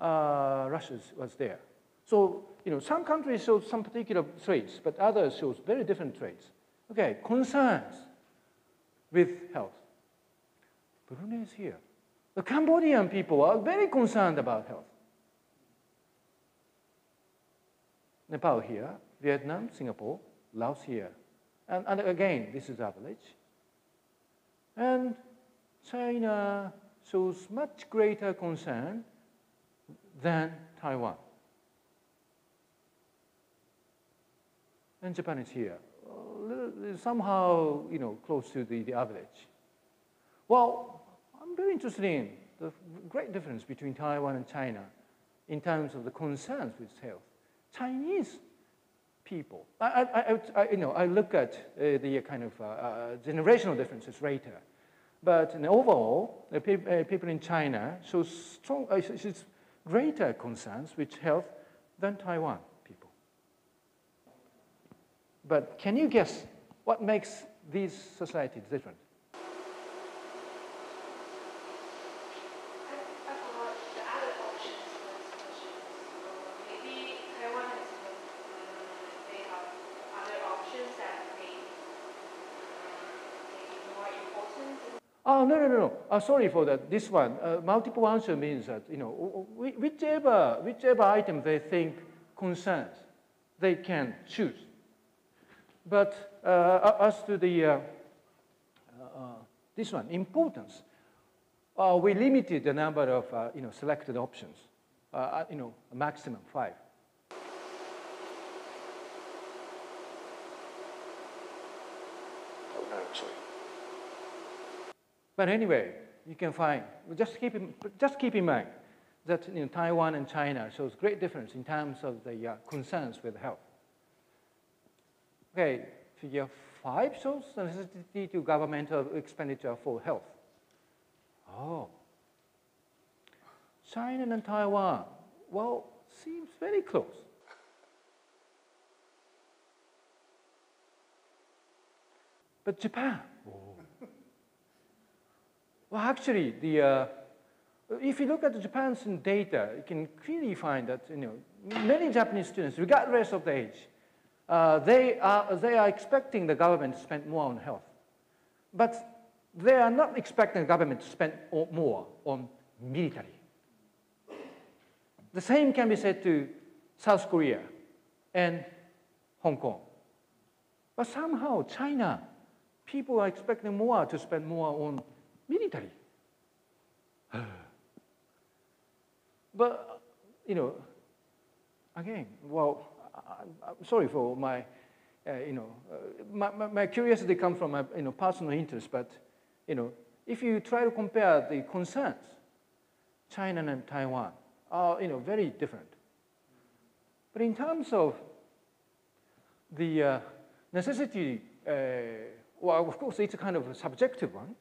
Russia was there. So, some countries show some particular traits, but others show very different traits. Okay, concerns with health. Brunei is here. The Cambodian people are very concerned about health. Nepal here, Vietnam, Singapore, Laos here. And again, this is average. And China shows much greater concern than Taiwan. And Japan is here, somehow, close to the average. Well, I'm very interested in the great difference between Taiwan and China in terms of the concerns with health. Chinese people, I look at the kind of generational differences later, but overall, the people in China show greater concerns with health than Taiwan people. But can you guess what makes these societies different? I forgot the other options for this question. Maybe Taiwan has they have other options that may be more important. Oh, no. Sorry for that. This one, multiple answer means that, whichever item they think concerns, they can choose. But as to the, this one, importance, we limited the number of, selected options, a maximum 5. Oh, no, sorry. But anyway, you can find, just keep in mind that Taiwan and China shows great difference in terms of the concerns with health. Okay, figure 5 shows the necessity to governmental expenditure for health. Oh. China and Taiwan, well, seems very close. But Japan, well, actually, if you look at Japan's data, you can clearly find that many Japanese students, regardless of the age, they are expecting the government to spend more on health, but they are not expecting the government to spend more on military. The same can be said to South Korea and Hong Kong. But somehow, China, people are expecting to spend more on military. But, again, well, I'm sorry for my, my curiosity comes from my, personal interest, but, if you try to compare the concerns, China and Taiwan are, very different. But in terms of the necessity, well, of course, it's a kind of a subjective one,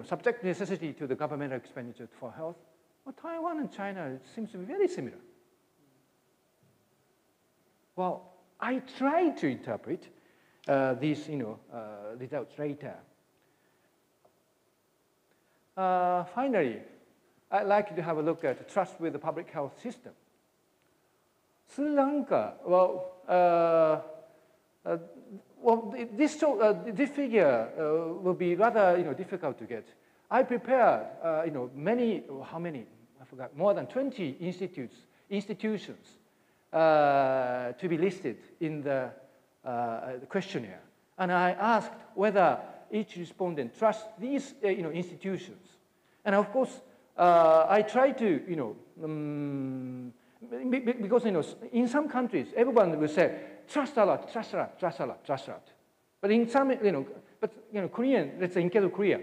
subject necessity to the governmental expenditure for health. Well, Taiwan and China, it seems to be very similar. Well, I try to interpret these, results later. Finally, I'd like to have a look at trust with the public health system. Sri Lanka, this figure will be rather, difficult to get. I prepared, how many? I forgot. More than 20 institutions to be listed in the questionnaire, and I asked whether each respondent trusts these, institutions. And of course, I try to, because in some countries, everyone will say trust a lot, trust a lot, trust a lot, trust a lot. But in some, Korean, let's say in case of Korea,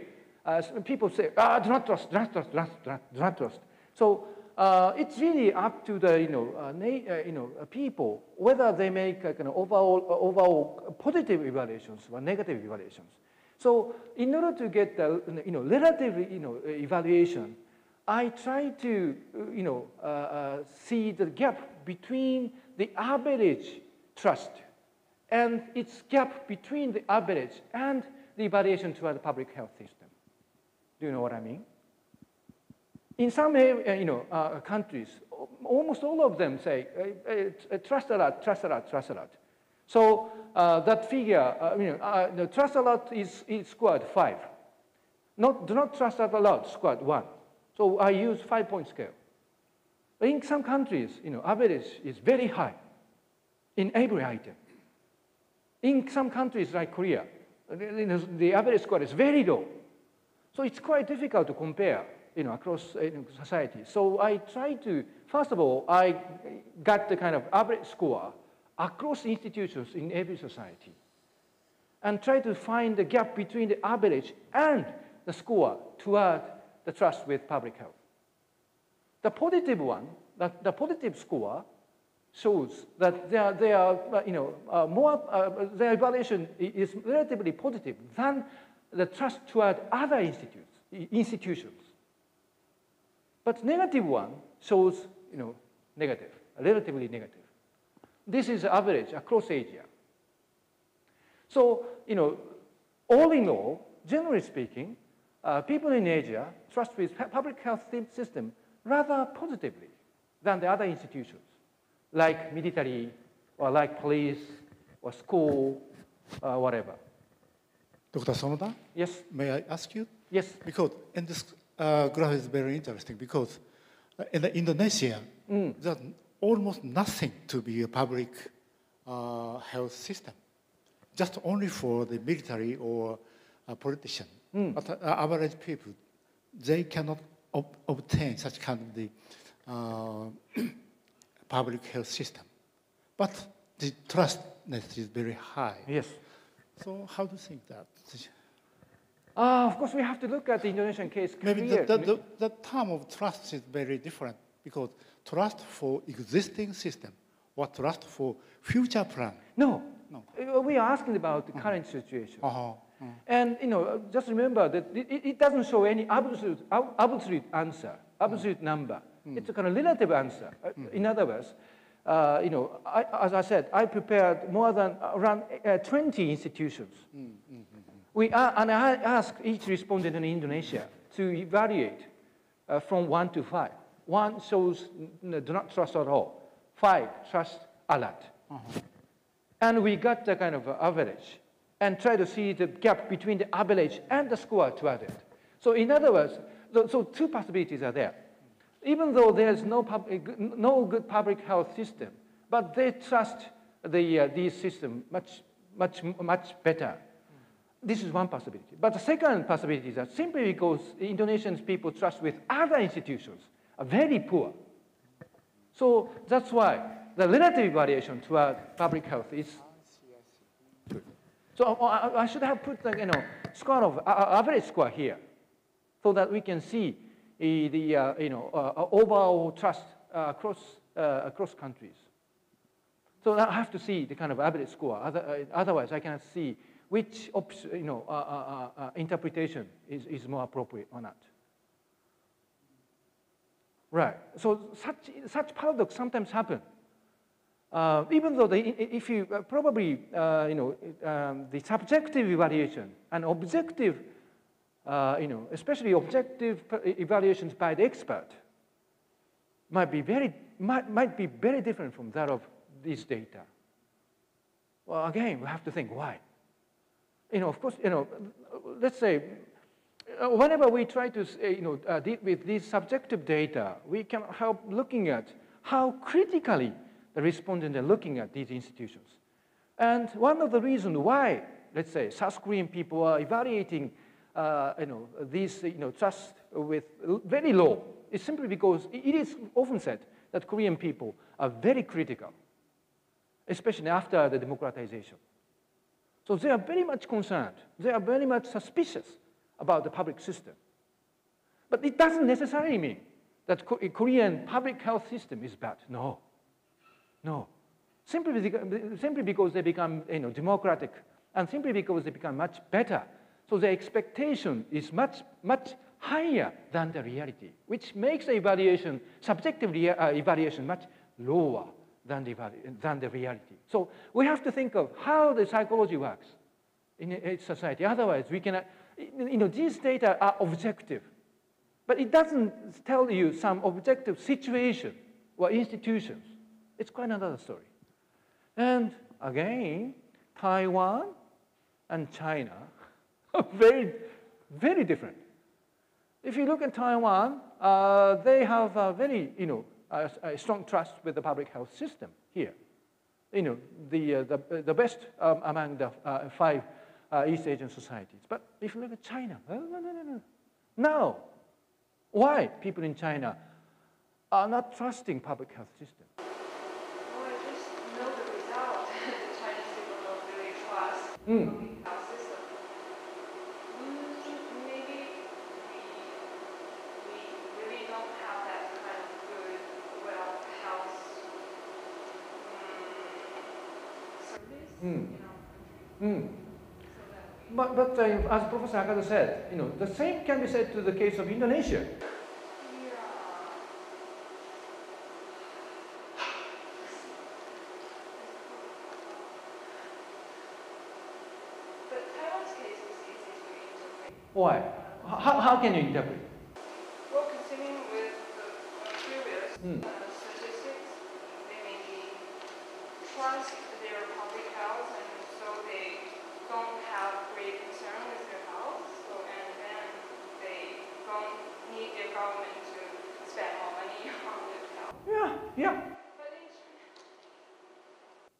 people say, do not trust, do not trust, do not trust. So it's really up to the people whether they make overall positive evaluations or negative evaluations. So in order to get the relative evaluation, I try to see the gap between the average trust and its gap between the average and the evaluation toward the public health system. Do you know what I mean? In some countries, almost all of them say trust a lot, trust a lot, trust a lot. So that figure, the trust a lot is scored 5. Do not trust a lot, scored 1. So I use 5-point scale. In some countries, average is very high in every item. In some countries like Korea, the average score is very low. So it's quite difficult to compare, across society. So I try to, first of all, I got the kind of average score across institutions in every society, and try to find the gap between the average and the score toward the trust with public health. The positive one, the positive score, shows that their evaluation is relatively positive than the trust toward other institutions. But negative one shows, negative, relatively negative. This is average across Asia. So, all in all, generally speaking, people in Asia trust with public health system rather positively than the other institutions, like military, or like police, or school, whatever. Dr. Sonoda? Yes. May I ask you? Yes. Because in this graph is very interesting, because in Indonesia, there's almost nothing to be a public health system, just only for the military or a politician. But average people, they cannot obtain such kind of the public health system. But the trustness is very high. Yes. So how do you think that? Of course, we have to look at the Indonesian case. Maybe the term of trust is very different, because trust for existing system or trust for future plan. No. We are asking about the current situation. And just remember that it doesn't show any absolute answer, absolute number. It's a kind of relative answer. In other words, as I said, I prepared more than around 20 institutions. And I asked each respondent in Indonesia to evaluate from 1 to 5. 1 shows do not trust at all. 5, trust a lot. And we got the kind of average and try to see the gap between the average and the score toward it. So in other words, so 2 possibilities are there. Even though there's no good public health system, but they trust these systems much better. This is one possibility. But the second possibility is that simply because Indonesian people trust with other institutions are very poor. So that's why the relative variation toward public health is good. So I should have put the score of average score here, so that we can see the overall trust across countries. So I have to see the kind of average score. Otherwise, I cannot see which interpretation is more appropriate or not. Right. So such paradox sometimes happen. Even though if you probably the subjective evaluation and objective, especially objective evaluations by the expert might be very different from that of these data. Well, again, we have to think why. Of course, let's say whenever we try to deal with these subjective data, we can help looking at how critically the respondents are looking at these institutions. And one of the reasons why, let's say, South Korean people are evaluating these trust with very low is simply because it is often said that Korean people are very critical, especially after the democratization. So they are very much concerned. They are very much suspicious about the public system. But it doesn't necessarily mean that Korean public health system is bad. No. No. Simply because they become democratic and simply because they become much better. So the expectation is much higher than the reality, which makes the evaluation, subjective evaluation, much lower than the reality. So we have to think of how the psychology works in a society. Otherwise, we cannot, these data are objective, but it doesn't tell you some objective situation or institutions. It's quite another story. And again, Taiwan and China are very, very different. If you look at Taiwan, they have a very, a strong trust with the public health system here. The best among the 5 East Asian societies. But if you look at China, no. Now, why people in China are not trusting public health system? Well, I just know the result. The Chinese people don't really trust public health system. Maybe we really don't have that kind of good, health service, But as Professor Akada said, the same can be said to the case of Indonesia. But Taiwan's case is easy to interpret. Why? How can you interpret? Well, continuing with the previous statistics, they maybe trust their public health, and so they don't have great concern with their health, and then they don't need their government to spend more money on their health. Yeah. But in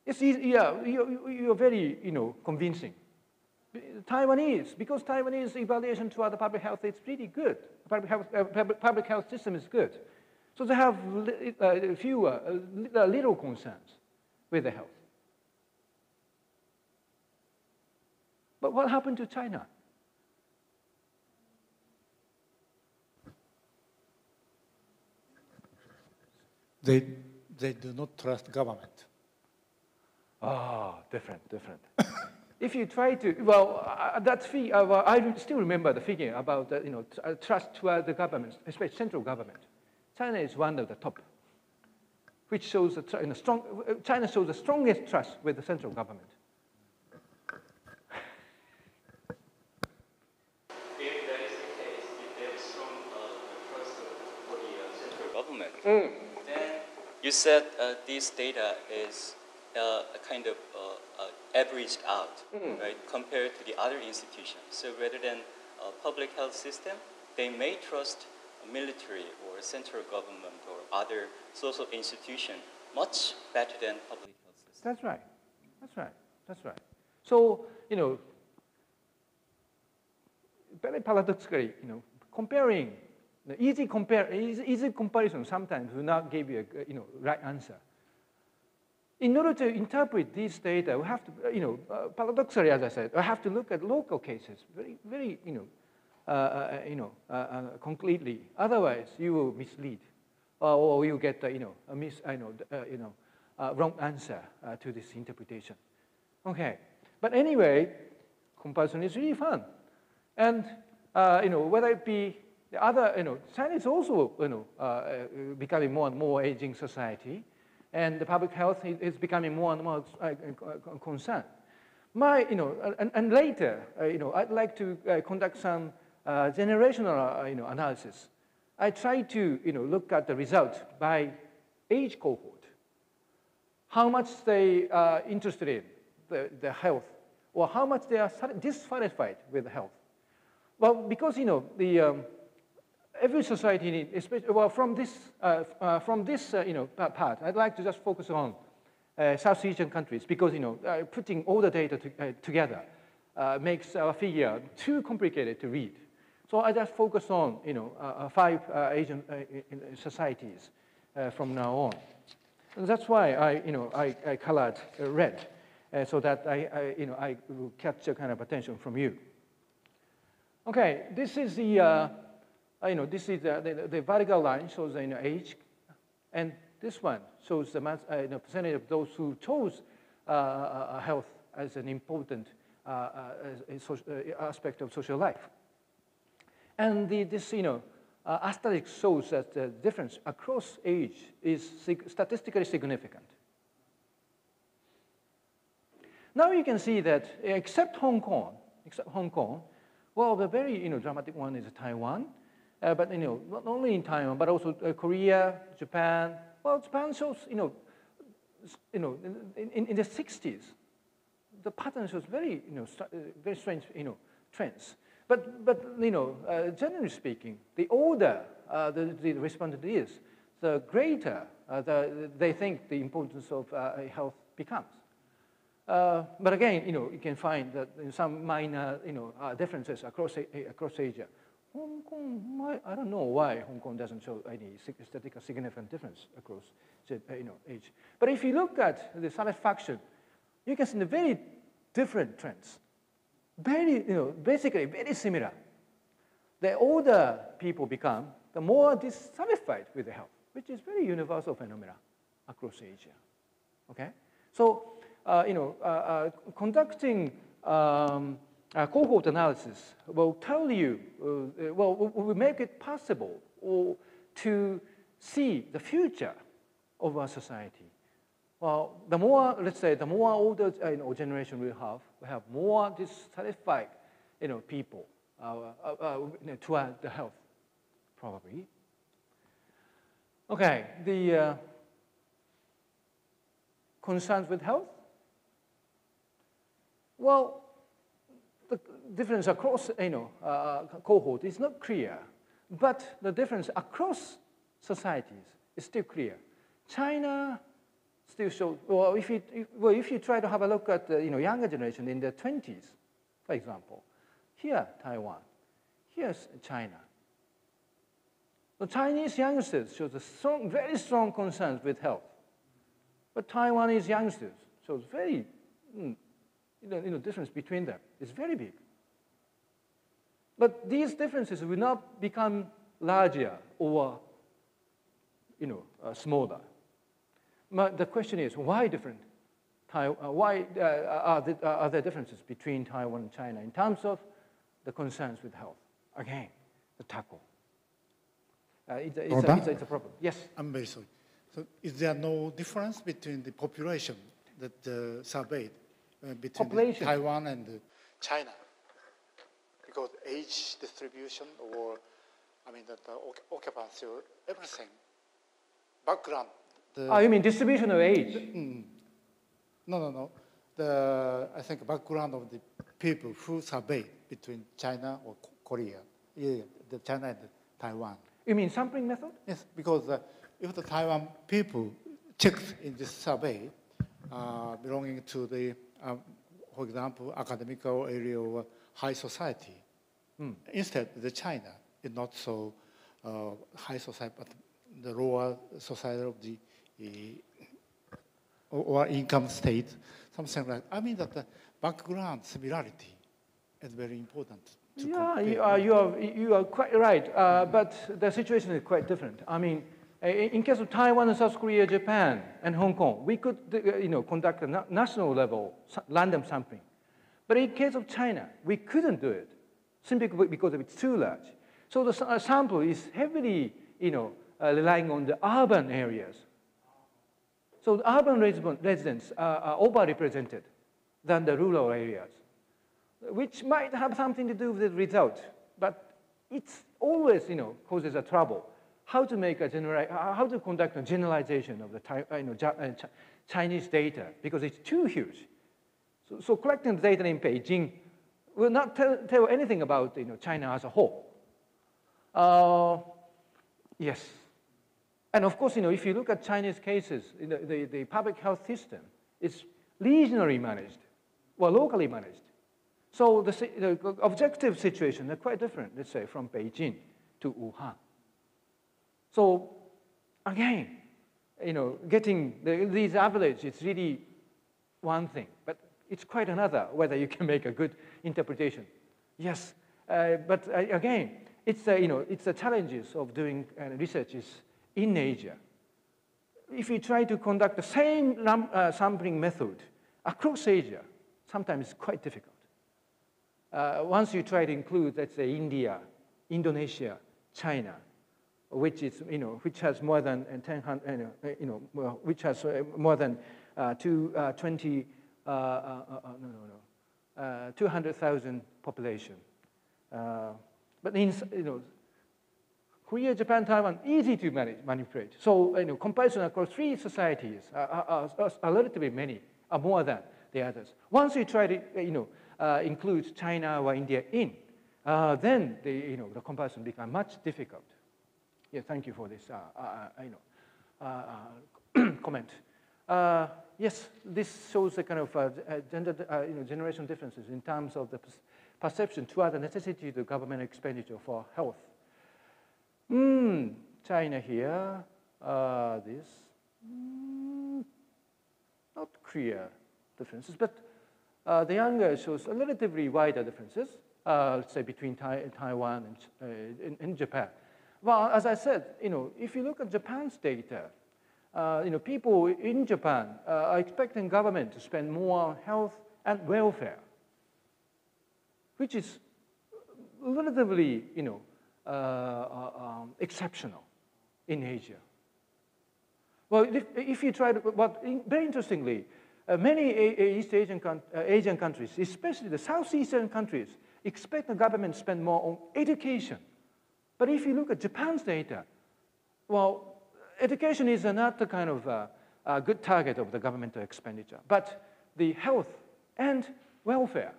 It's easy, you're very, convincing. Because Taiwanese evaluation toward the public health is pretty good. Public health system is good. So they have little concerns with the health. But what happened to China? They do not trust government. Different. If you try to, I still remember the figure about trust toward the government, especially central government. China is one of the top, which shows China shows the strongest trust with the central government. If that is the case, if there is strong trust for the central government, then you said this data is kind of averaged out, right, compared to the other institutions. So rather than a public health system, they may trust a military or central government or other social institution much better than public health system. That's right. So, very paradoxically, comparing, easy comparison sometimes will not give you a right answer. In order to interpret these data, we have to, paradoxically, as I said, we have to look at local cases very, concretely. Otherwise, you will mislead, or you get, wrong answer to this interpretation. Okay, but anyway, comparison is really fun, and whether it be the other, China is also, becoming more and more aging society, and the public health is becoming more and more concerned. And later, I'd like to conduct some generational, analysis. I try to, look at the results by age cohort, how much they are interested in the health, or how much they are dissatisfied with health. Well, because every society, especially from this part, I'd like to just focus on South Asian countries because putting all the data together makes our figure too complicated to read. So I just focus on 5 Asian societies from now on. And that's why I colored red so that I will capture kind of attention from you. Okay, this is the the vertical line shows age, and this one shows the percentage of those who chose health as an important aspect of social life. And this asterisk shows that the difference across age is statistically significant. Now you can see that except Hong Kong, well, the very dramatic one is Taiwan, but not only in Taiwan but also Korea, Japan. Well, Japan shows in the 60s, the pattern shows very very strange trends. But generally speaking, the older the respondent is, the greater they think the importance of health becomes. But again, you can find that some minor differences across Asia. Hong Kong, I don't know why Hong Kong doesn't show any statistically significant difference across age. But if you look at the satisfaction, you can see the very different trends. Very, basically very similar. The older people become, the more dissatisfied with the health, which is very universal phenomena across Asia. Okay, so conducting cohort analysis will tell you, will make it possible to see the future of our society. Well, the more, let's say, the more older generation we have more dissatisfied people toward the health, probably. Okay, the concerns with health. Well, the difference across cohort is not clear, but the difference across societies is still clear. China still shows, well, if you try to have a look at the younger generation in their 20s, for example, here Taiwan, here's China. The Chinese youngsters show very strong concerns with health, but Taiwanese youngsters shows very difference between them is very big. But these differences will not become larger or smaller. But the question is, why different? Why are there differences between Taiwan and China in terms of the concerns with health? Again, the tackle. It's a problem. Yes? I'm very sorry. So is there no difference between the population that surveyed between Taiwan and China? Because age distribution or, the occupancy or everything, background. You mean distribution of age? No. I think background of the people who surveyed between China or Korea, the China and Taiwan. You mean sampling method? Yes, because if the Taiwan people checked in this survey belonging to the, for example, academical area or high society, instead the China is not so high society, but the lower society of the or income state, something like that. That the background similarity is very important. You are quite right, but the situation is quite different. In case of Taiwan and South Korea, Japan, and Hong Kong, we could conduct a national level random sampling. But in case of China, we couldn't do it simply because it's too large. So the sample is heavily, relying on the urban areas. So the urban residents are overrepresented than the rural areas, which might have something to do with the result, but it's always, causes a trouble. How to conduct a generalization of the Chinese data, because it's too huge. So collecting the data in Beijing will not tell anything about China as a whole. Yes. And of course, if you look at Chinese cases, the public health system is regionally managed or locally managed. So the objective situation is quite different, let's say, from Beijing to Wuhan. So again, getting these averages is really one thing, but it's quite another whether you can make a good interpretation. Yes, but again, it's the challenges of doing researches in Asia. If you try to conduct the same sampling method across Asia, sometimes it's quite difficult. Once you try to include, let's say, India, Indonesia, China, which has more than 200,000 population. But in Korea, Japan, Taiwan, easy to manipulate. So comparison across three societies are relatively many, are more than the others. Once you try to include China or India in, then the comparison becomes much difficult. Yeah, thank you for this comment. Yes, this shows the kind of generation differences in terms of the perception toward the necessity of the government expenditure for health. China here, this, not clear differences, but the younger shows a relatively wider differences, let's say between Taiwan and Japan. Well, as I said, if you look at Japan's data, people in Japan are expecting government to spend more on health and welfare, which is relatively, exceptional in Asia. Well, if you try to, but very interestingly, many East Asian countries, especially the Southeastern countries, expect the government to spend more on education. But if you look at Japan's data, well, education is not the kind of a good target of the governmental expenditure. But the health and welfare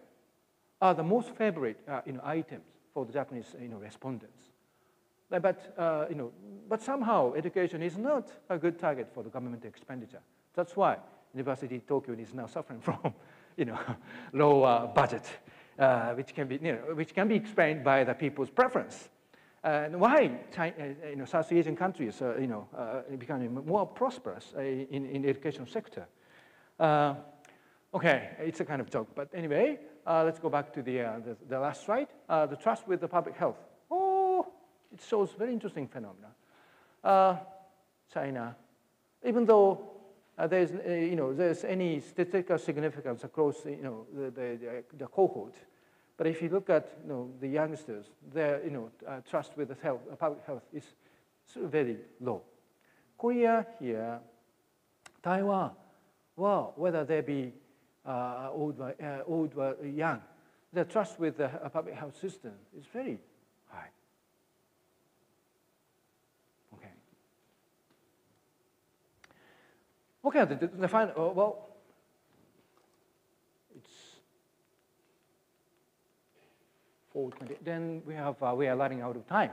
are the most favorite items for the Japanese respondents. But somehow education is not a good target for the government expenditure. That's why University of Tokyo is now suffering from low budget, which can be explained by the people's preference. And why South Asian countries are becoming more prosperous in the education sector. Okay, it's a kind of joke, but anyway, let's go back to the last slide. The trust with the public health. Oh, it shows very interesting phenomena. China, even though there's any statistical significance across the cohort, but if you look at the youngsters, their trust with the public health is very low. Korea here, Taiwan, well, whether they be old or young, the trust with the public health system is very high. Okay, the final, well, it's 4:20. Then we are running out of time.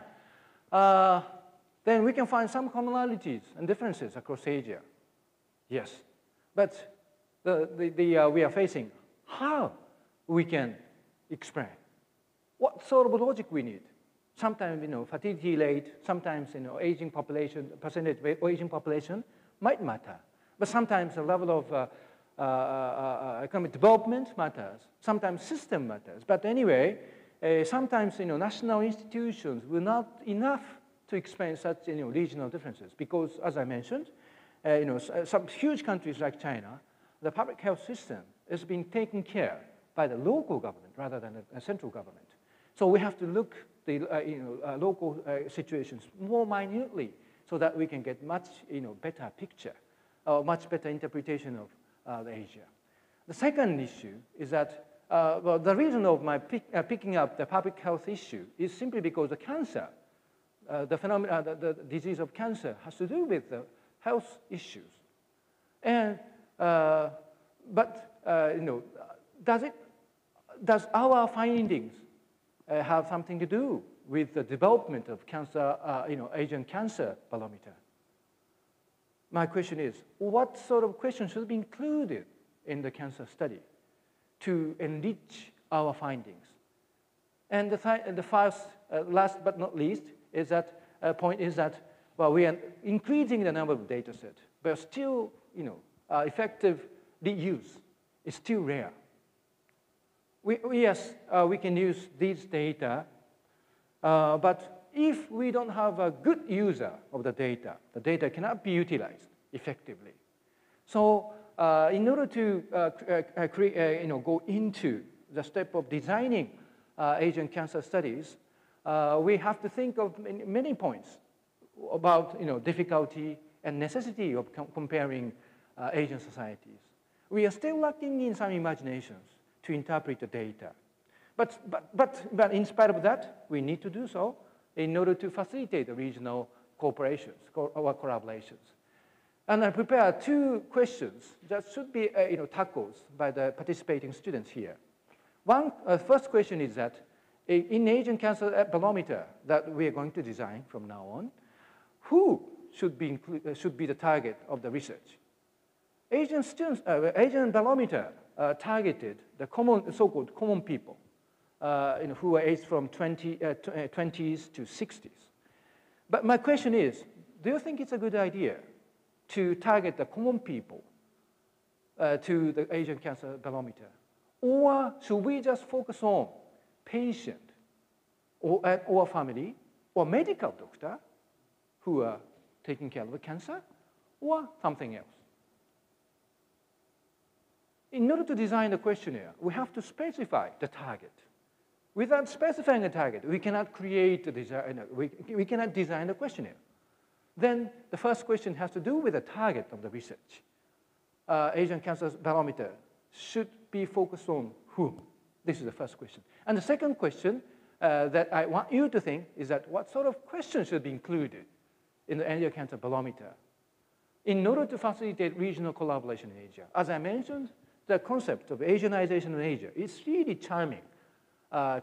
Then we can find some commonalities and differences across Asia. Yes, but we are facing how we can explain what sort of logic we need. Sometimes fertility rate, sometimes aging population, percentage of aging population might matter. But sometimes the level of economic development matters. Sometimes system matters. But anyway, sometimes national institutions were not enough to explain such regional differences because, as I mentioned, some huge countries like China, the public health system is being taken care by the local government rather than a central government. So we have to look the local situations more minutely so that we can get much better picture, or much better interpretation of Asia. The second issue is that well, the reason of my picking up the public health issue is simply because the cancer, the disease of cancer has to do with the health issues. And, does our findings have something to do with the development of cancer, Asian cancer barometer? My question is, what sort of questions should be included in the cancer study to enrich our findings? And the first, last but not least, is that point is that, well, we are increasing the number of data sets, but still, effective use is still rare. Yes, we can use these data, but if we don't have a good user of the data cannot be utilized effectively. So in order to go into the step of designing Asian cancer studies, we have to think of many points about difficulty and necessity of comparing Asian societies. We are still lacking in some imaginations to interpret the data. But in spite of that, we need to do so in order to facilitate the regional cooperations or collaborations. And I prepared two questions that should be tackled by the participating students here. First question is that in Asian cancer barometer that we are going to design from now on, who should be the target of the research? Asian barometer targeted the so-called common people, who are aged from 20s to 60s. But my question is, do you think it's a good idea to target the common people to the Asian cancer barometer? Or should we just focus on patient or family or medical doctor who are taking care of the cancer or something else? In order to design the questionnaire, we have to specify the target. Without specifying a target, we cannot create the design, we cannot design the questionnaire. Then the first question has to do with the target of the research. Asian cancer barometer should be focused on whom? This is the first question. And the second question that I want you to think is that what sort of questions should be included in the Asian cancer barometer in order to facilitate regional collaboration in Asia? As I mentioned, the concept of Asianization of Asia is really charming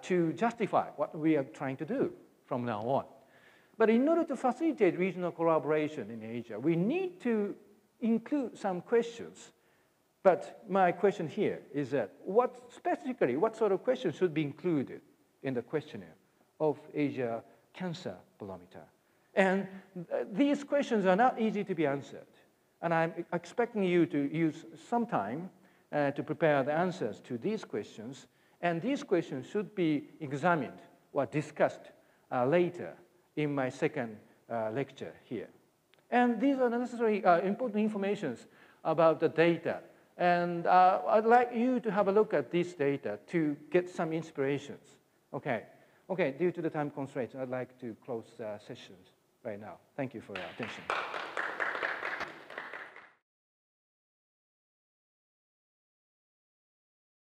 to justify what we are trying to do from now on. But in order to facilitate regional collaboration in Asia, we need to include some questions. But my question here is that what sort of questions should be included in the questionnaire of Asia Cancer Barometer? And these questions are not easy to be answered. And I'm expecting you to use some time to prepare the answers to these questions. And these questions should be examined or discussed later in my second lecture here. And these are necessary important information about the data. And I'd like you to have a look at this data to get some inspirations. Okay, due to the time constraints, I'd like to close sessions right now. Thank you for your attention.